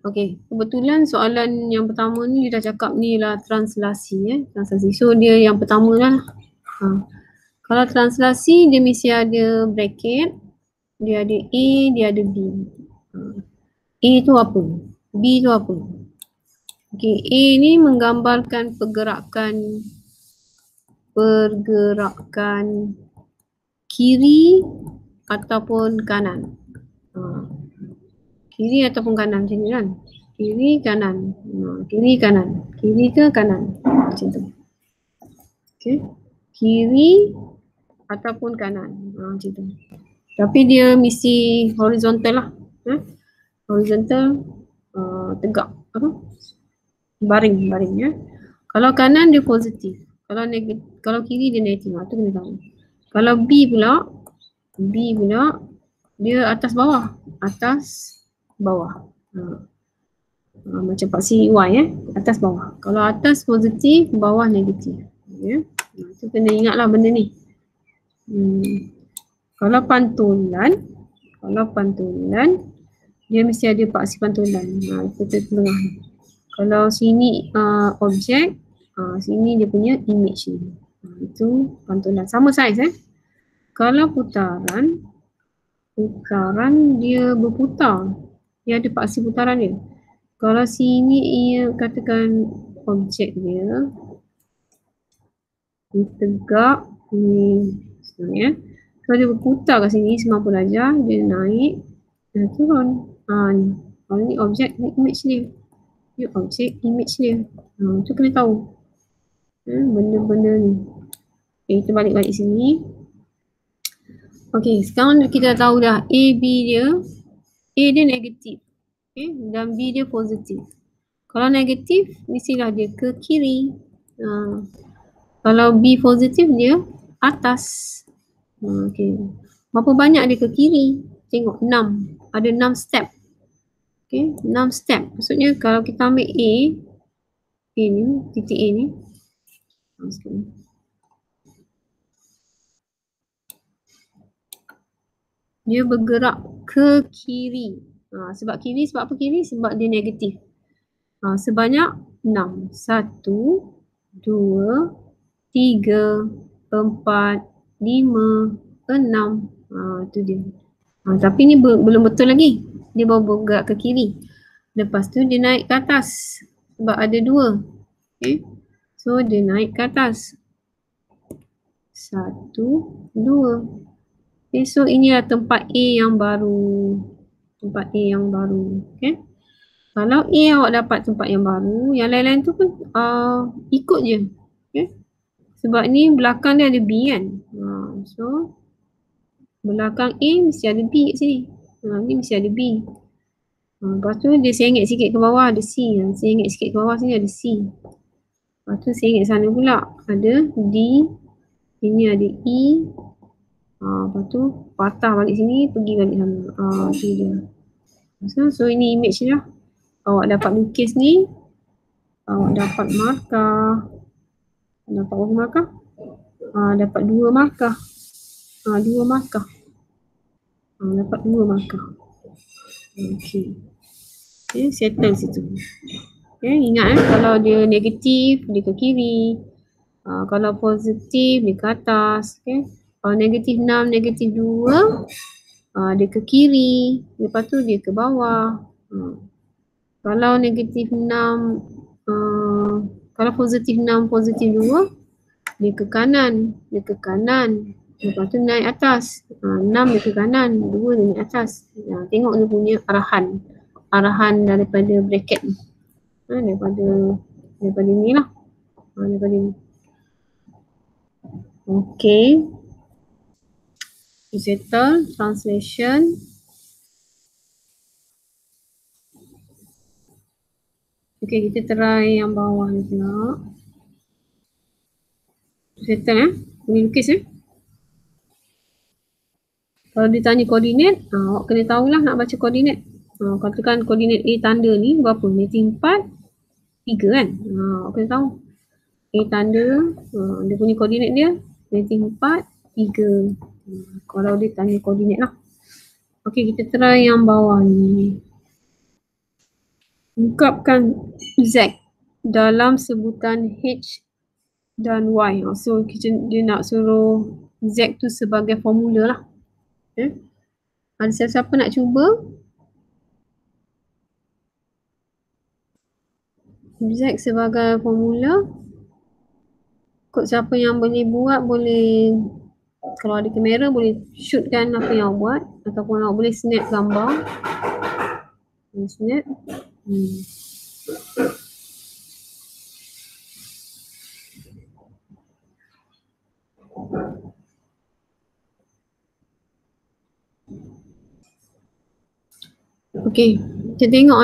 Okey, kebetulan soalan yang pertama ni dia dah cakap ni ialah translasi translasi. So dia yang pertama lah. Kalau translasi dia mesti ada bracket, dia ada A, dia ada B. A tu apa? B tu apa? Okey, A ni menggambarkan pergerakan kiri ataupun kanan. Kiri ataupun kanan macam ni kan? Kiri kanan. Kiri kanan. Kiri ke kanan? Macam tu. Okey. Kiri ataupun kanan. Macam tu. Tapi dia mesti horizontal lah. Horizontal, tegak. Baring Kalau kanan dia positif. Kalau kiri dia negatif. Tu kena tahu. Kalau B pula dia atas bawah. Macam paksi Y atas bawah. Kalau atas positif, bawah negatif. Tu kena ingatlah benda ni. Kalau pantulan dia mesti ada paksi pantulan. Kita tengah. Kalau sini objek, sini dia punya image ni. Itu pantulan. Sama saiz Kalau putaran dia berputar. Dia ada paksi putaran dia. Kalau sini ia katakan objek dia tegak ni sebenarnya. Kalau dia berputar kat sini 90 darjah, dia naik dan turun. Ni. Kalau ni objek ni image dia. Ni objek image dia. Tu kena tahu. Benda-benda ni. Okay, kita balik sini. Okey, sekarang kita dah tahu dah A, B dia. A dia negatif. Okay, dan B dia positif. Kalau negatif, mestilah dia ke kiri. Kalau B positif dia atas. Okey. Berapa banyak dia ke kiri? Tengok 6. Ada 6 step. Okey, 6 step. Maksudnya kalau kita ambil A ni, titik A ni. Dia bergerak ke kiri. Sebab kiri, sebab apa kiri? Sebab dia negatif. Sebanyak 6. 1, 2, 3, 4, 5, 6. Itu dia. Tapi ni belum betul lagi. Dia baru bergerak ke kiri. Lepas tu dia naik ke atas. Sebab ada 2. Okay. So dia naik ke atas. 1, 2. Okay, so inilah tempat A yang baru. Tempat A yang baru. Okay. Kalau A awak dapat tempat yang baru, yang lain-lain tu pun ikut je. Okay. Sebab ni belakang dia ada B kan. So belakang A mesti ada B kat sini. Ni mesti ada B. Lepas tu dia sengit sikit ke bawah ada C. Sengit sikit ke bawah sini ada C. Lepas tu sengit sana pula ada D. Sini ada E. Lepas tu patah balik sini, pergi balik sana. Tu dia. So ini image ni lah. Awak dapat lukis ni. Awak dapat markah. Dapat berapa markah? Dapat 2 markah. 2 markah. Dapat 2 markah. Okay. Okay, settle situ. Okay, ingat kalau dia negatif, dia ke kiri. Kalau positif, dia ke atas. Okay. Kalau negatif 6, negatif 2, dia ke kiri. Lepas tu dia ke bawah. Kalau negatif 6, kalau positif 6, positif 2, dia ke kanan. Dia ke kanan. Lepas tu naik atas. 6 dia ke kanan, 2 dia naik atas. Tengok dia punya arahan. Arahan daripada bracket ni. Daripada ni lah. Daripada ni. Okay. Settle. Translation. Okay, kita try yang bawah ni pula. Settle Boleh lukis Kalau ditanya koordinat, awak kena tahulah nak baca koordinat. Katakan koordinat A tanda ni berapa? Negatif 4, 3 kan? Awak kena tahu. A tanda, dia punya koordinat dia negatif 4, 3. Kalau dia tanya koordinat lah. Okey, kita try yang bawah ni. Ungkapkan Z dalam sebutan H dan Y. So, dia nak suruh Z tu sebagai formula lah. Ada siapa-siapa nak cuba? Z sebagai formula. Kod siapa yang boleh buat, boleh kalau ada kamera boleh shootkan apa yang awak buat ataupun awak boleh snap gambar. Snap. Okey, kita tengok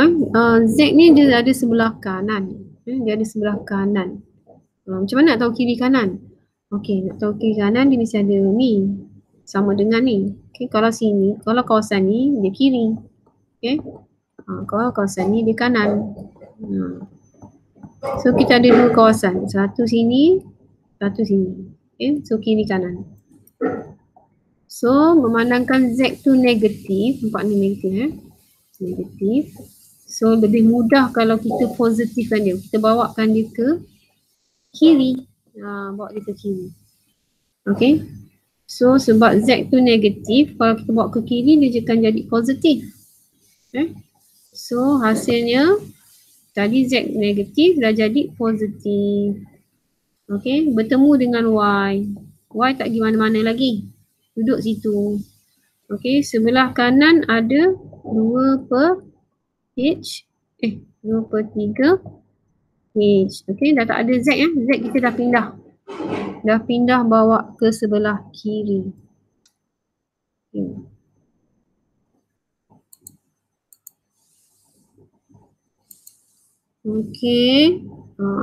Z ni dia ada sebelah kanan. Dia ada sebelah kanan. Macam mana nak tahu kiri kanan? Okey, nak tahu kiri kanan dia mesti ada ni. Sama dengan ni. Okey, kalau sini, kalau kawasan ni dia kiri. Okey. Kalau kawasan ni dia kanan. So kita ada 2 kawasan. Satu sini, satu sini. Okay, so kiri kanan. So memandangkan Z tu negatif, nampak ni negatif negatif. So lebih mudah kalau kita positifkan dia. Kita bawakan dia ke kiri. Bawa dia ke kiri. Okay. So sebab Z tu negatif, kalau kita bawa ke kiri dia akan jadi positif. So hasilnya tadi Z negatif dah jadi positif. Okay, bertemu dengan Y. Y tak pergi mana-mana lagi. Duduk situ. Okay, sebelah kanan ada 2 per H. 2 per 3 H. Okay, dah tak ada Z Z kita dah pindah. Dah pindah bawa ke sebelah kiri. Okay.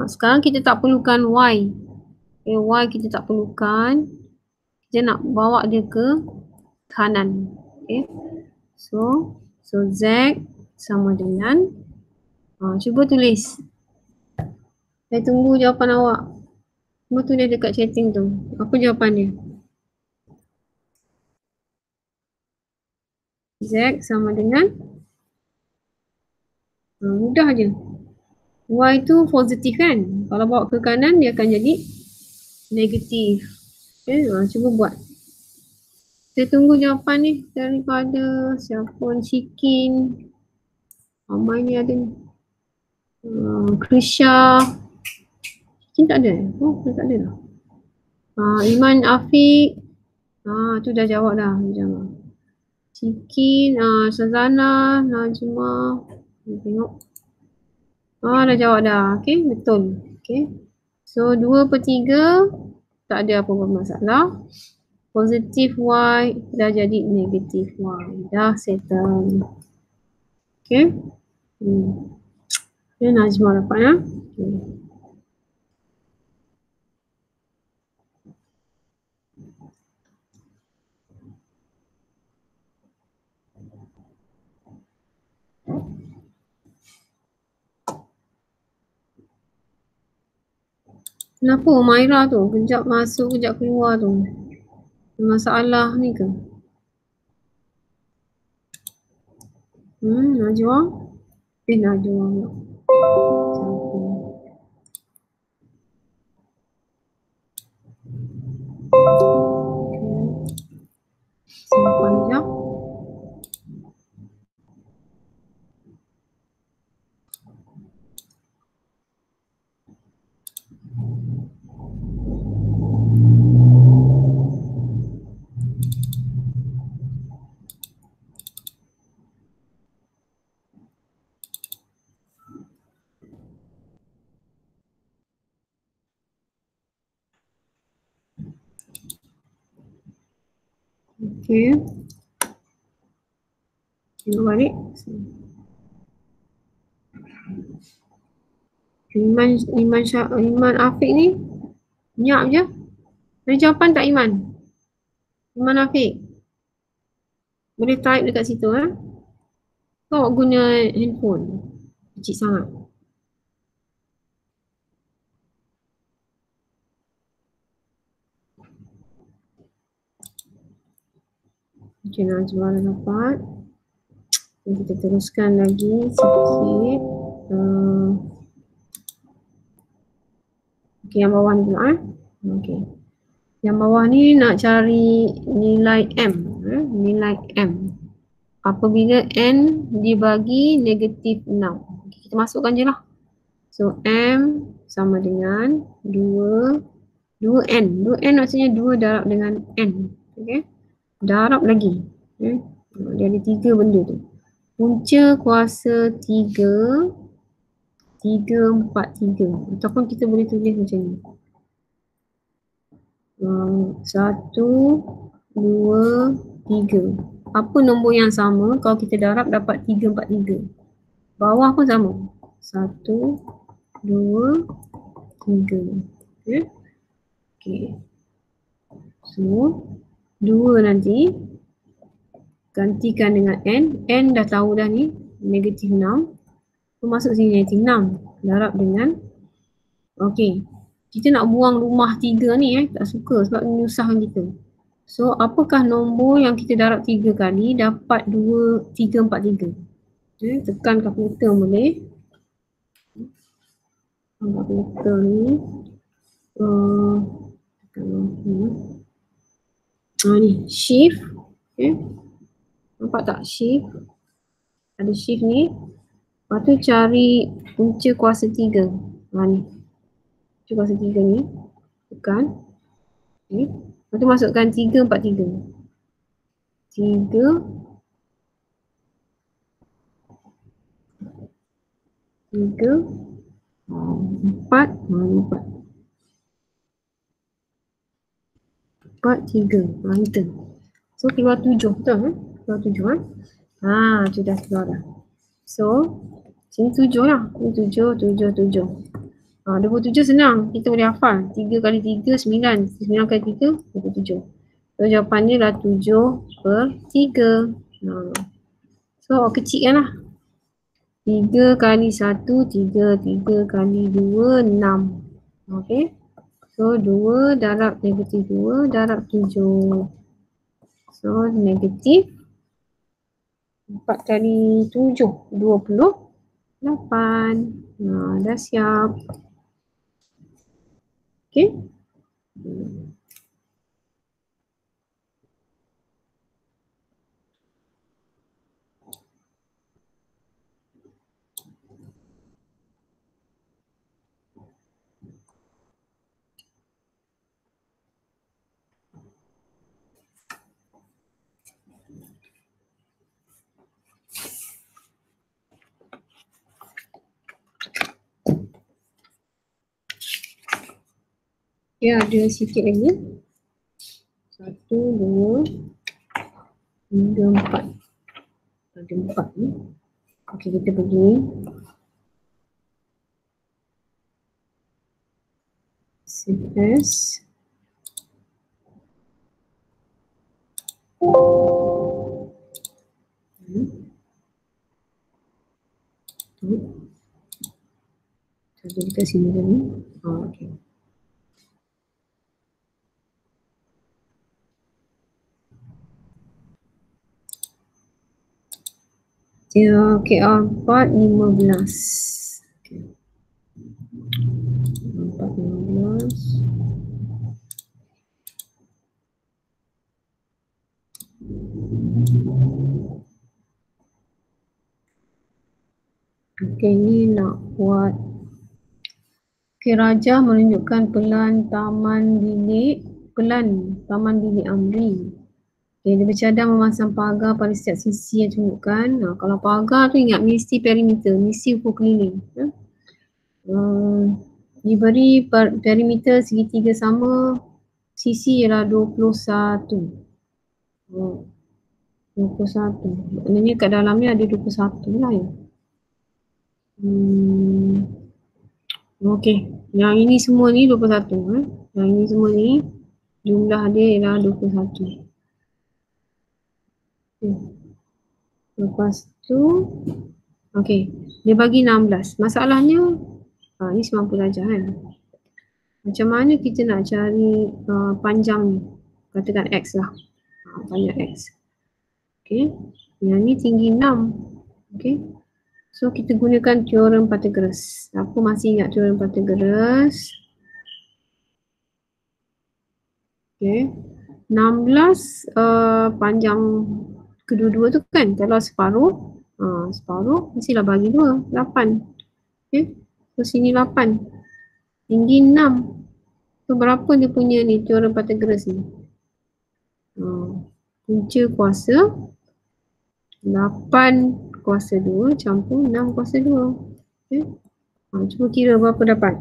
Sekarang kita tak perlukan Y. Y kita tak perlukan. Kita nak bawa dia ke kanan. Okay. So Z sama dengan cuba tulis. Saya tunggu jawapan awak. Cuba tulis dekat chatting tu. Apa jawapan dia? Z sama dengan mudah je. Y tu positif kan? Kalau bawa ke kanan dia akan jadi negatif. Okay, cuba buat. Kita tunggu jawapan ni daripada siapa Cikin. Ramai ni ada ni. Krisha. Cikin tak ada? Oh, tak ada dah. Iman Afiq. Tu dah jawab dah. Jangan. Cikin, Sazana, Najma. Tengok. Dah jawab dah. Okay, betul. Okay. So, 2/3 tak ada apa-apa masalah. Positif Y dah jadi negatif Y. Dah settle. Okay. Okay, Najma dapat ya. Okay. Kenapa Maira tu? Kejap masuk, kejap keluar tu. Masalah ni ke? Najwa? Najwa pula. Simpan sekejap. Okay. Tengok balik. Iman Afiq ni nyak je. Ada jawapan tak Iman? Iman Afiq. Boleh type dekat situ Kau guna handphone. Kecil sangat. Okay, Najwa dah dapat. Kita teruskan lagi sikit. Okay, yang bawah ni pula Okay. Yang bawah ni nak cari nilai M. Nilai M. Apabila N dibagi negatif 6. Okay, kita masukkan je lah. So, M sama dengan 2N. 2N maksudnya 2 darab dengan N. Okay. Darab lagi. Dia ada 3 benda tu. Punca kuasa 3, 4, 3. Ataupun kita boleh tulis macam ni. 1, 2, 3. Apa nombor yang sama kalau kita darab dapat 3, 4, 3. Bawah pun sama. 1, 2, 3. Okay. So, 2 nanti gantikan dengan N. N dah tahu dah ni. Negatif 6. So, masuk sini negatif 6. Darab dengan. Okay. Kita nak buang rumah 3 ni tak suka sebab menyusahkan kita. So, apakah nombor yang kita darab 3 kali dapat 2, 3, 4, 3. Tekan kalkulator boleh. Kalkulator ni. Ni, shift. Okay. Nampak tak shift? Ada shift ni. Lepas tu cari punca kuasa 3. Ni. Punca kuasa 3 ni. Tekan. Okay. Lepas tu masukkan 3, 4, 3. 3. 3. 4. 4, 3. Itu. So, keluar 7. Betul keluar 7 sudah keluar dah. So, sini 7 lah. 7, 7, 7. 27 senang. Kita boleh hafal. 3 kali 3, 9. 9 kali 3, 27. So, jawapannya adalah 7/3. So, kecilkan lah. 3 kali 1, 3. 3 kali 2, 6. Okay. So, 2 darab negatif 2 darab 7. So, negatif 4 kali 7, 28. Dah siap. Okey. Ya, ada sikit lagi. 1, 2, 3, 4. Ada 4 ni. Okey, kita pergi. CS. Jadi dekat sini tadi. Okey. Ya, KR 4, 15. Okey. 4, 15. Okey, ni nak buat. Okey, Raja menunjukkan pelan taman bilik Amri. Okey, dia bercadang memasang pagar pada setiap sisi yang tunjukkan. Kalau pagar tu ingat mesti perimeter, mesti ukur keliling. Diberi perimeter segitiga sama, sisi ialah 21. 21. Maknanya kat dalamnya ada 21 lah ya. Okey, yang ini semua ni 21. Yang ini semua ni jumlah dia ialah 21. Lepas tu, okey, dia bagi 16. Masalahnya, ni semampu Raja kan. Macam mana kita nak cari panjang ni? Katakan X lah. Panjang X. Okey, yang ni tinggi 6. Okey, so kita gunakan teorem Pythagoras. Aku masih ingat teorem Pythagoras. Okey, 16 panjang kedua-dua tu kan, kalau separuh, separuh mestilah bagi 2, 8. Okey, so sini 8, tinggi 6. So berapa dia punya ni teorem Pythagoras ni? Punca kuasa 8 kuasa 2 campur 6 kuasa 2. Okay. Cuba kira berapa dapat.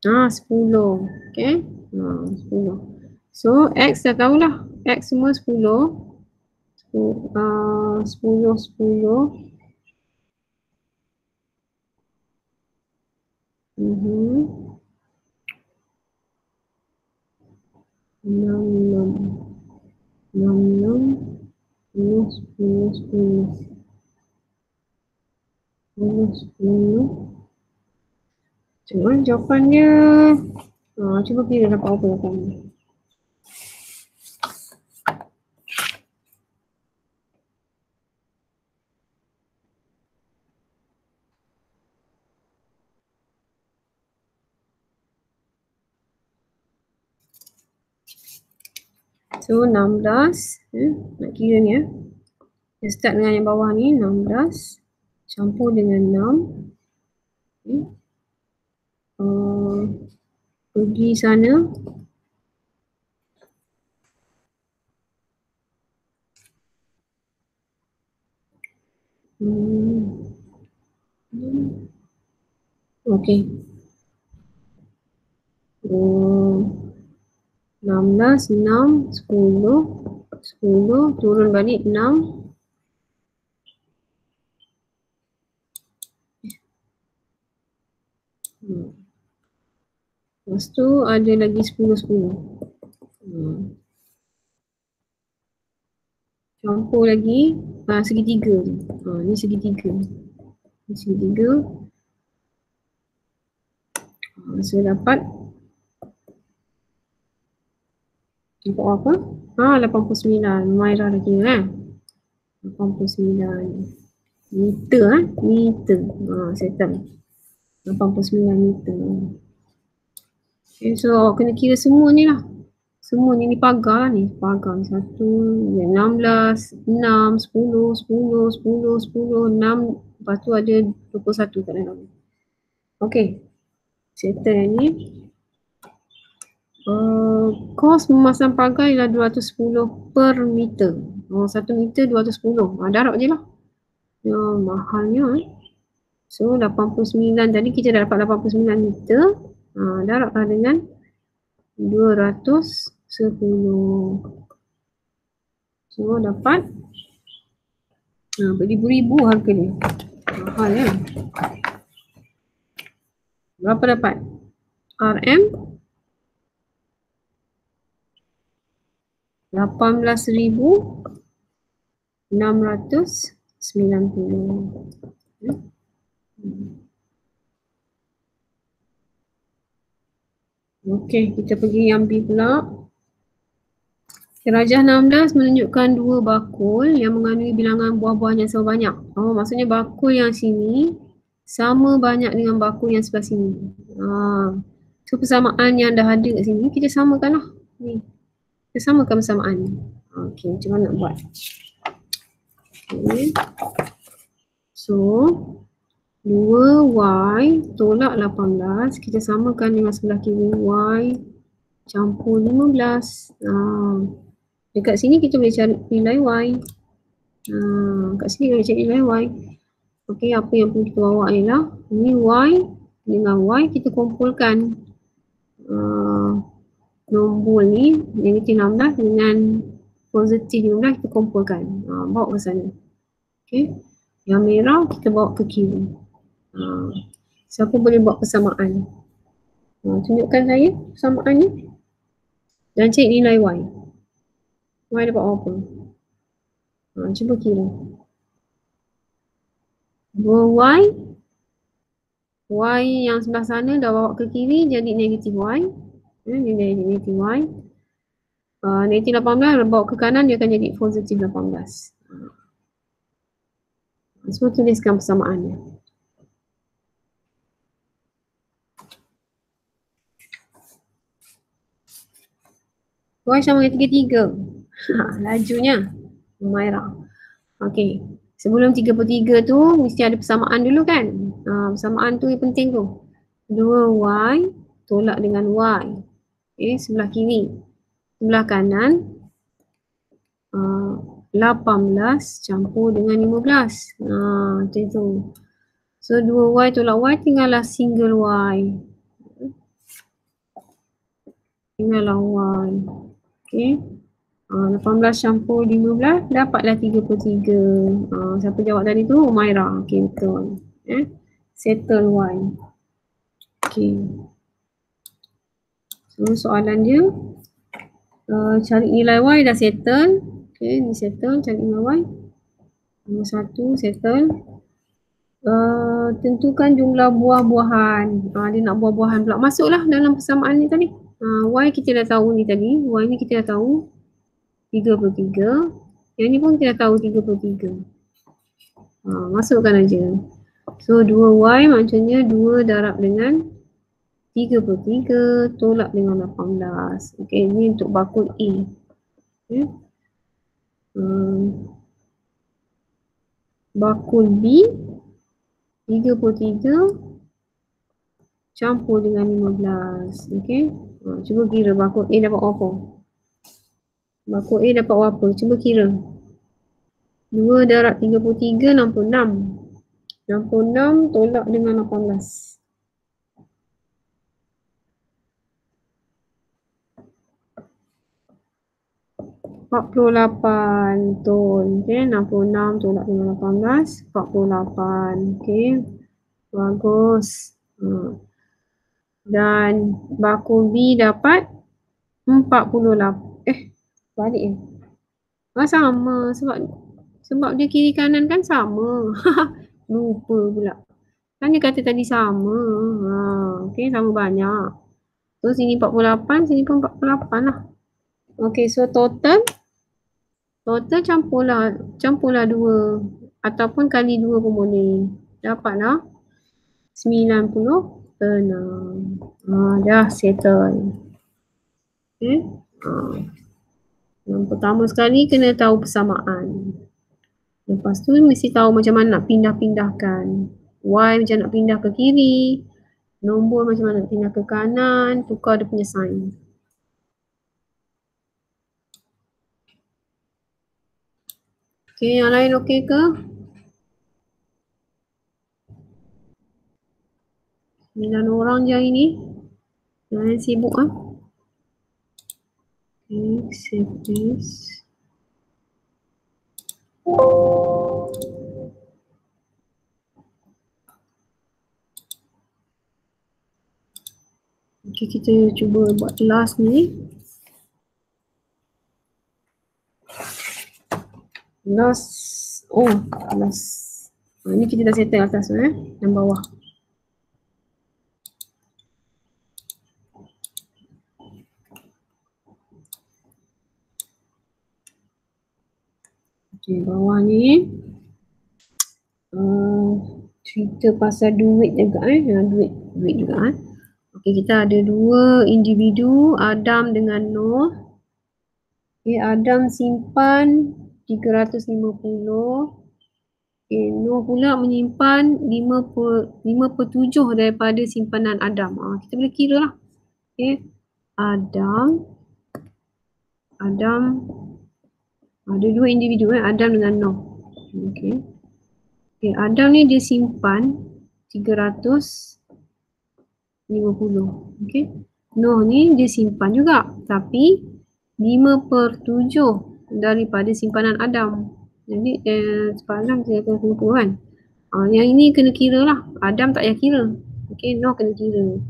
Ah, 10. Okay. 10. So, X dah tahulah. X semua 10. 10, 10. 10. Cuma jawapannya, cuba kira dapat apa jawapannya. So 16, nak kira ni ya. Kita start dengan yang bawah ni 16 campur dengan 6. Pergi sana. Okey. 16, 6, 10, 10, turun balik 6. Lepas tu ada lagi 10, 10. Campur lagi segitiga tu. Ni segitiga. Ni segitiga. So dapat Untuk apa? 89. Maira lagi kan? 89. Meter meter. Settle. 89 meter. Okay, so kena kira semua ni lah. Semua ni pagar lah ni. Pagar 1, 16, 6, 10, 10, 10, 10, 6. Lepas tu ada 21 kat dalam. Okay. Settle ni. Kos memasang pagar ialah 210 per meter. 1 meter 210. Darab je lah. Mahalnya. So 89 tadi kita dah dapat 89 meter. Darablah dengan 210. So dapat beribu-ribu harga dia. Mahal ya. Berapa dapat? RM 18,690. Okey, kita pergi yang B pula. Rajah 16 menunjukkan 2 bakul yang mengandungi bilangan buah-buahan yang sama banyak. Maksudnya bakul yang sini sama banyak dengan bakul yang sebelah sini. So persamaan yang dah ada kat sini kita samakan lah. Ni. Kita samakan persamaan ni. Okey, macam mana nak buat? Okay. So 2Y tolak 18 kita samakan dengan sebelah kiri Y campur 15. Dekat sini kita boleh cari nilai Y. Kat sini boleh cari nilai Y. Okey, apa yang perlu kita bawa ialah ni Y dengan Y kita kumpulkan nombor ni negatif 16 dengan positif 15 kita kumpulkan. Bawa ke sana. Okey. Yang merah kita bawa ke kiri. Siapa boleh buat persamaan? Tunjukkan saya persamaan ni. Dan cek nilai Y. Y dapat apa? Cuba kira. 2Y. Y yang sebelah sana dah bawa ke kiri jadi negatif Y. Nilai negatif Y. Negatif 18 bawa ke kanan dia akan jadi positif 18. So tuliskan persamaannya. Y sama dengan 33. Lajunya. Maira. Okey. Sebelum 33 tu mesti ada persamaan dulu kan? Persamaan tu yang penting tu. 2Y tolak dengan Y. Okey, sebelah kiri. Sebelah kanan 18 campur dengan 15. Macam tu. So 2Y tolak Y tinggallah single Y. Tinggallah Y. Okey. 18 campur 15 dapatlah 33. Siapa jawab tadi tu? Maira. Okey, betul. Settle Y. Okey. So soalan dia cari nilai Y dah settle. Okey, ni settle, cari nilai Y. Nombor 1 settle. Tentukan jumlah buah-buahan. Dia nak buah-buahan pula. Masuklah dalam persamaan ni tadi. Y kita dah tahu ni tadi. Y ni kita dah tahu 33. Yang ni pun kita dah tahu 33. Masukkan aja. So 2Y maksudnya 2 darab dengan 33 tolak dengan 18. Okey, ni untuk bakul A. Okay. Bakul B 33 campur dengan 15. Okey. Cuba kira bakul A dapat apa? Bakul A dapat apa? Cuba kira. 2 darab 33 66. 66 tolak dengan 18. 48 betul. Okey, 66 tolak dengan 18, 48. Okey. Bagus. Dan bakul B dapat 48. Balik ya. Sama sebab dia kiri kanan kan sama. Lupa pula. Kan dia kata tadi sama. Okey, sama banyak. So sini 48, sini pun 48 lah. Okay, so total campurlah 2 ataupun kali 2 pun boleh. Dapatlah 96. Dah settle. Okay. Yang pertama sekali kena tahu persamaan. Lepas tu mesti tahu macam mana nak pindah-pindahkan. Y macam nak pindah ke kiri. Nombor macam mana nak pindah ke kanan. Tukar dia punya sign. Okay, yang lain okey ke? 9 orang je hari ni. Jangan sibuk ah. Okay, save this. Okay, kita cuba buat last ni. Last. Ni kita dah settle atas tu yang bawah. Okay, bawah ni. Cerita pasal duit juga duit juga Okay, kita ada 2 individu, Adam dengan Noh. Okay, Adam simpan 350. Okay, Noh pula menyimpan 5/7 daripada simpanan Adam. Kita boleh kira lah. Okay, Adam ada 2 individu Adam dengan Noh. Okay. Okay, Adam ni dia simpan 350. Okay. Noh ni dia simpan juga. Tapi 5/7 daripada simpanan Adam. Jadi sepadan saya akan lupa kan. Yang ini kena kira lah. Adam tak payah kira. Okay, Noh kena kira.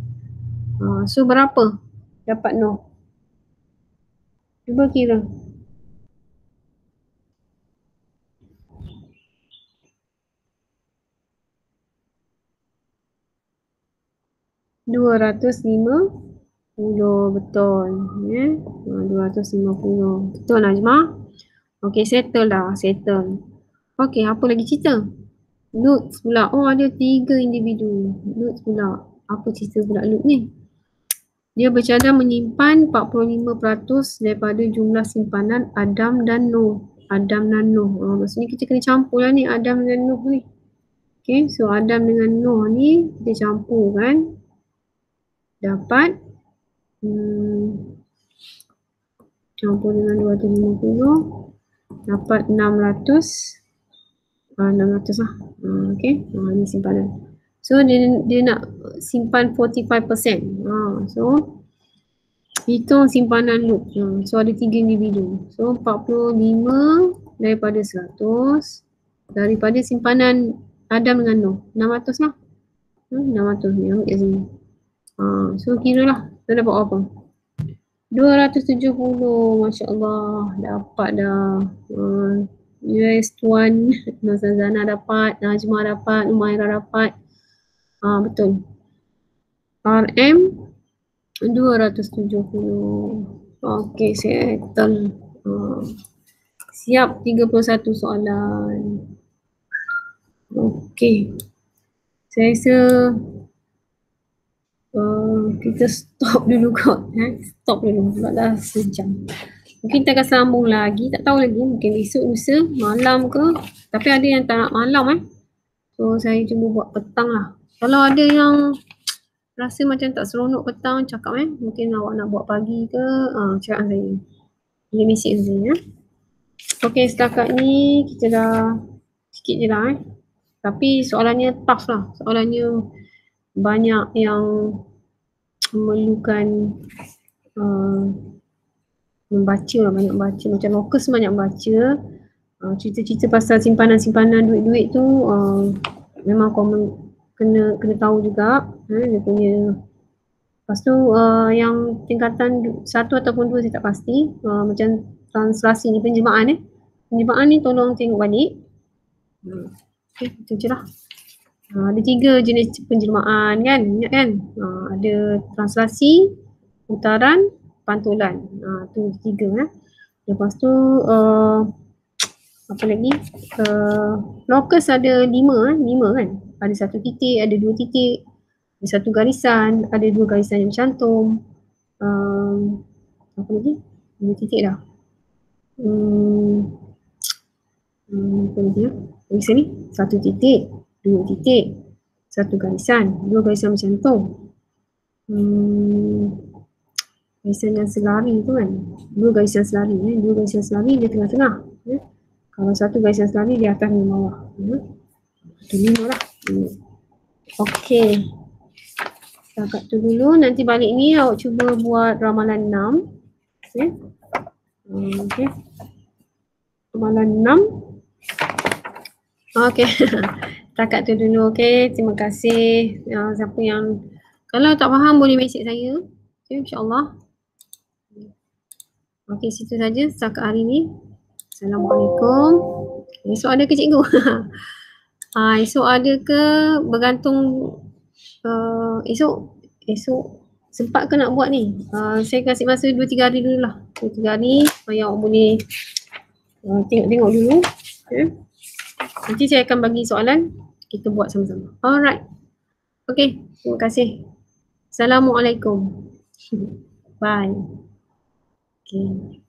So berapa dapat Noh? Cuba kira. 250. Betul. 250. Betul Najma? Okay, settle dah. Settle. Okay, apa lagi cerita? Lutz pula. Ada 3 individu. Lutz pula. Apa cerita pula Lutz ni? Dia bercadang menyimpan 45% daripada jumlah simpanan Adam dan Noh. Maksudnya kita kena campur lah ni Adam dan Noh ni. Okay, so Adam dengan Noh ni kita campur kan. Dapat campur dengan 250 dapat 600 lah. Okay, ni simpanan. So dia nak simpan 45%. So hitung simpanan loop. So ada 3 individu. So 45 daripada 100 daripada simpanan Adam dengan Noh. 600 lah. 600 ni ambil kat sini. So kira lah. Kita dapat apa? 270. Masya Allah. Dapat dah. US Tuan Nazazana dapat. Najma dapat. Umairah dapat. Betul. RM 270. Okay, settle. Siap 31 soalan. Okay. Saya rasa kita stop dulu kot. Stop dulu. Sebab dah sejam. Mungkin kita akan sambung lagi. Tak tahu lagi. Mungkin esok, lusa, malam ke. Tapi ada yang tak nak malam So saya cuba buat petang lah. Kalau ada yang rasa macam tak seronok petang, cakap mungkin awak nak buat pagi ke, cakap saya. Boleh mesej saya Okay, setakat ni kita dah sikit je lah Tapi soalannya tough lah. Soalannya banyak yang memerlukan membaca lah, banyak baca. Macam lokus banyak baca. Cerita-cerita pasal simpanan-simpanan duit-duit tu memang kena tahu juga. Dia punya. Lepas tu yang tingkatan 1 ataupun 2 saya tak pasti. Macam translasi ni, penjermaan Penjermaan ni tolong tengok balik. Okay, itu je lah. Ada 3 jenis penjermaan kan, ingat kan? Ada translasi, putaran, pantulan. Tu 3 Lepas tu apa lagi? Locus ada 5 kan? Ada 1 titik, ada 2 titik, ada 1 garisan, ada 2 garisan yang bercantum. Apa lagi? 2 titik dah. Apa lagi ya? Garisan ni 1 titik, 2 titik, 1 garisan, 2 garisan bercantum. Garisan yang selari tu kan, 2 garisan selari, 2 garisan selari dia tengah-tengah. Kalau 1 garisan selari di atas dan bawah. Itu 5 lah. Okey. Setakat tu dulu. Nanti balik ni awak cuba buat ramalan 6. Okey. Ramalan 6. Okey. Setakat tu dulu. Okey. Terima kasih. Siapa yang kalau tak faham boleh mesej saya. Okay, insyaAllah. Okey, situ saja setakat hari ni. Assalamualaikum. Esok ada ke cikgu? Esok ada ke bergantung esok sempat ke nak buat ni? Saya kasih masa 2-3 hari dulu lah. 2-3 hari supaya awak boleh tengok-tengok dulu. Okay. Nanti saya akan bagi soalan, kita buat sama-sama. Alright. Okay, terima kasih. Assalamualaikum. Bye. Okay.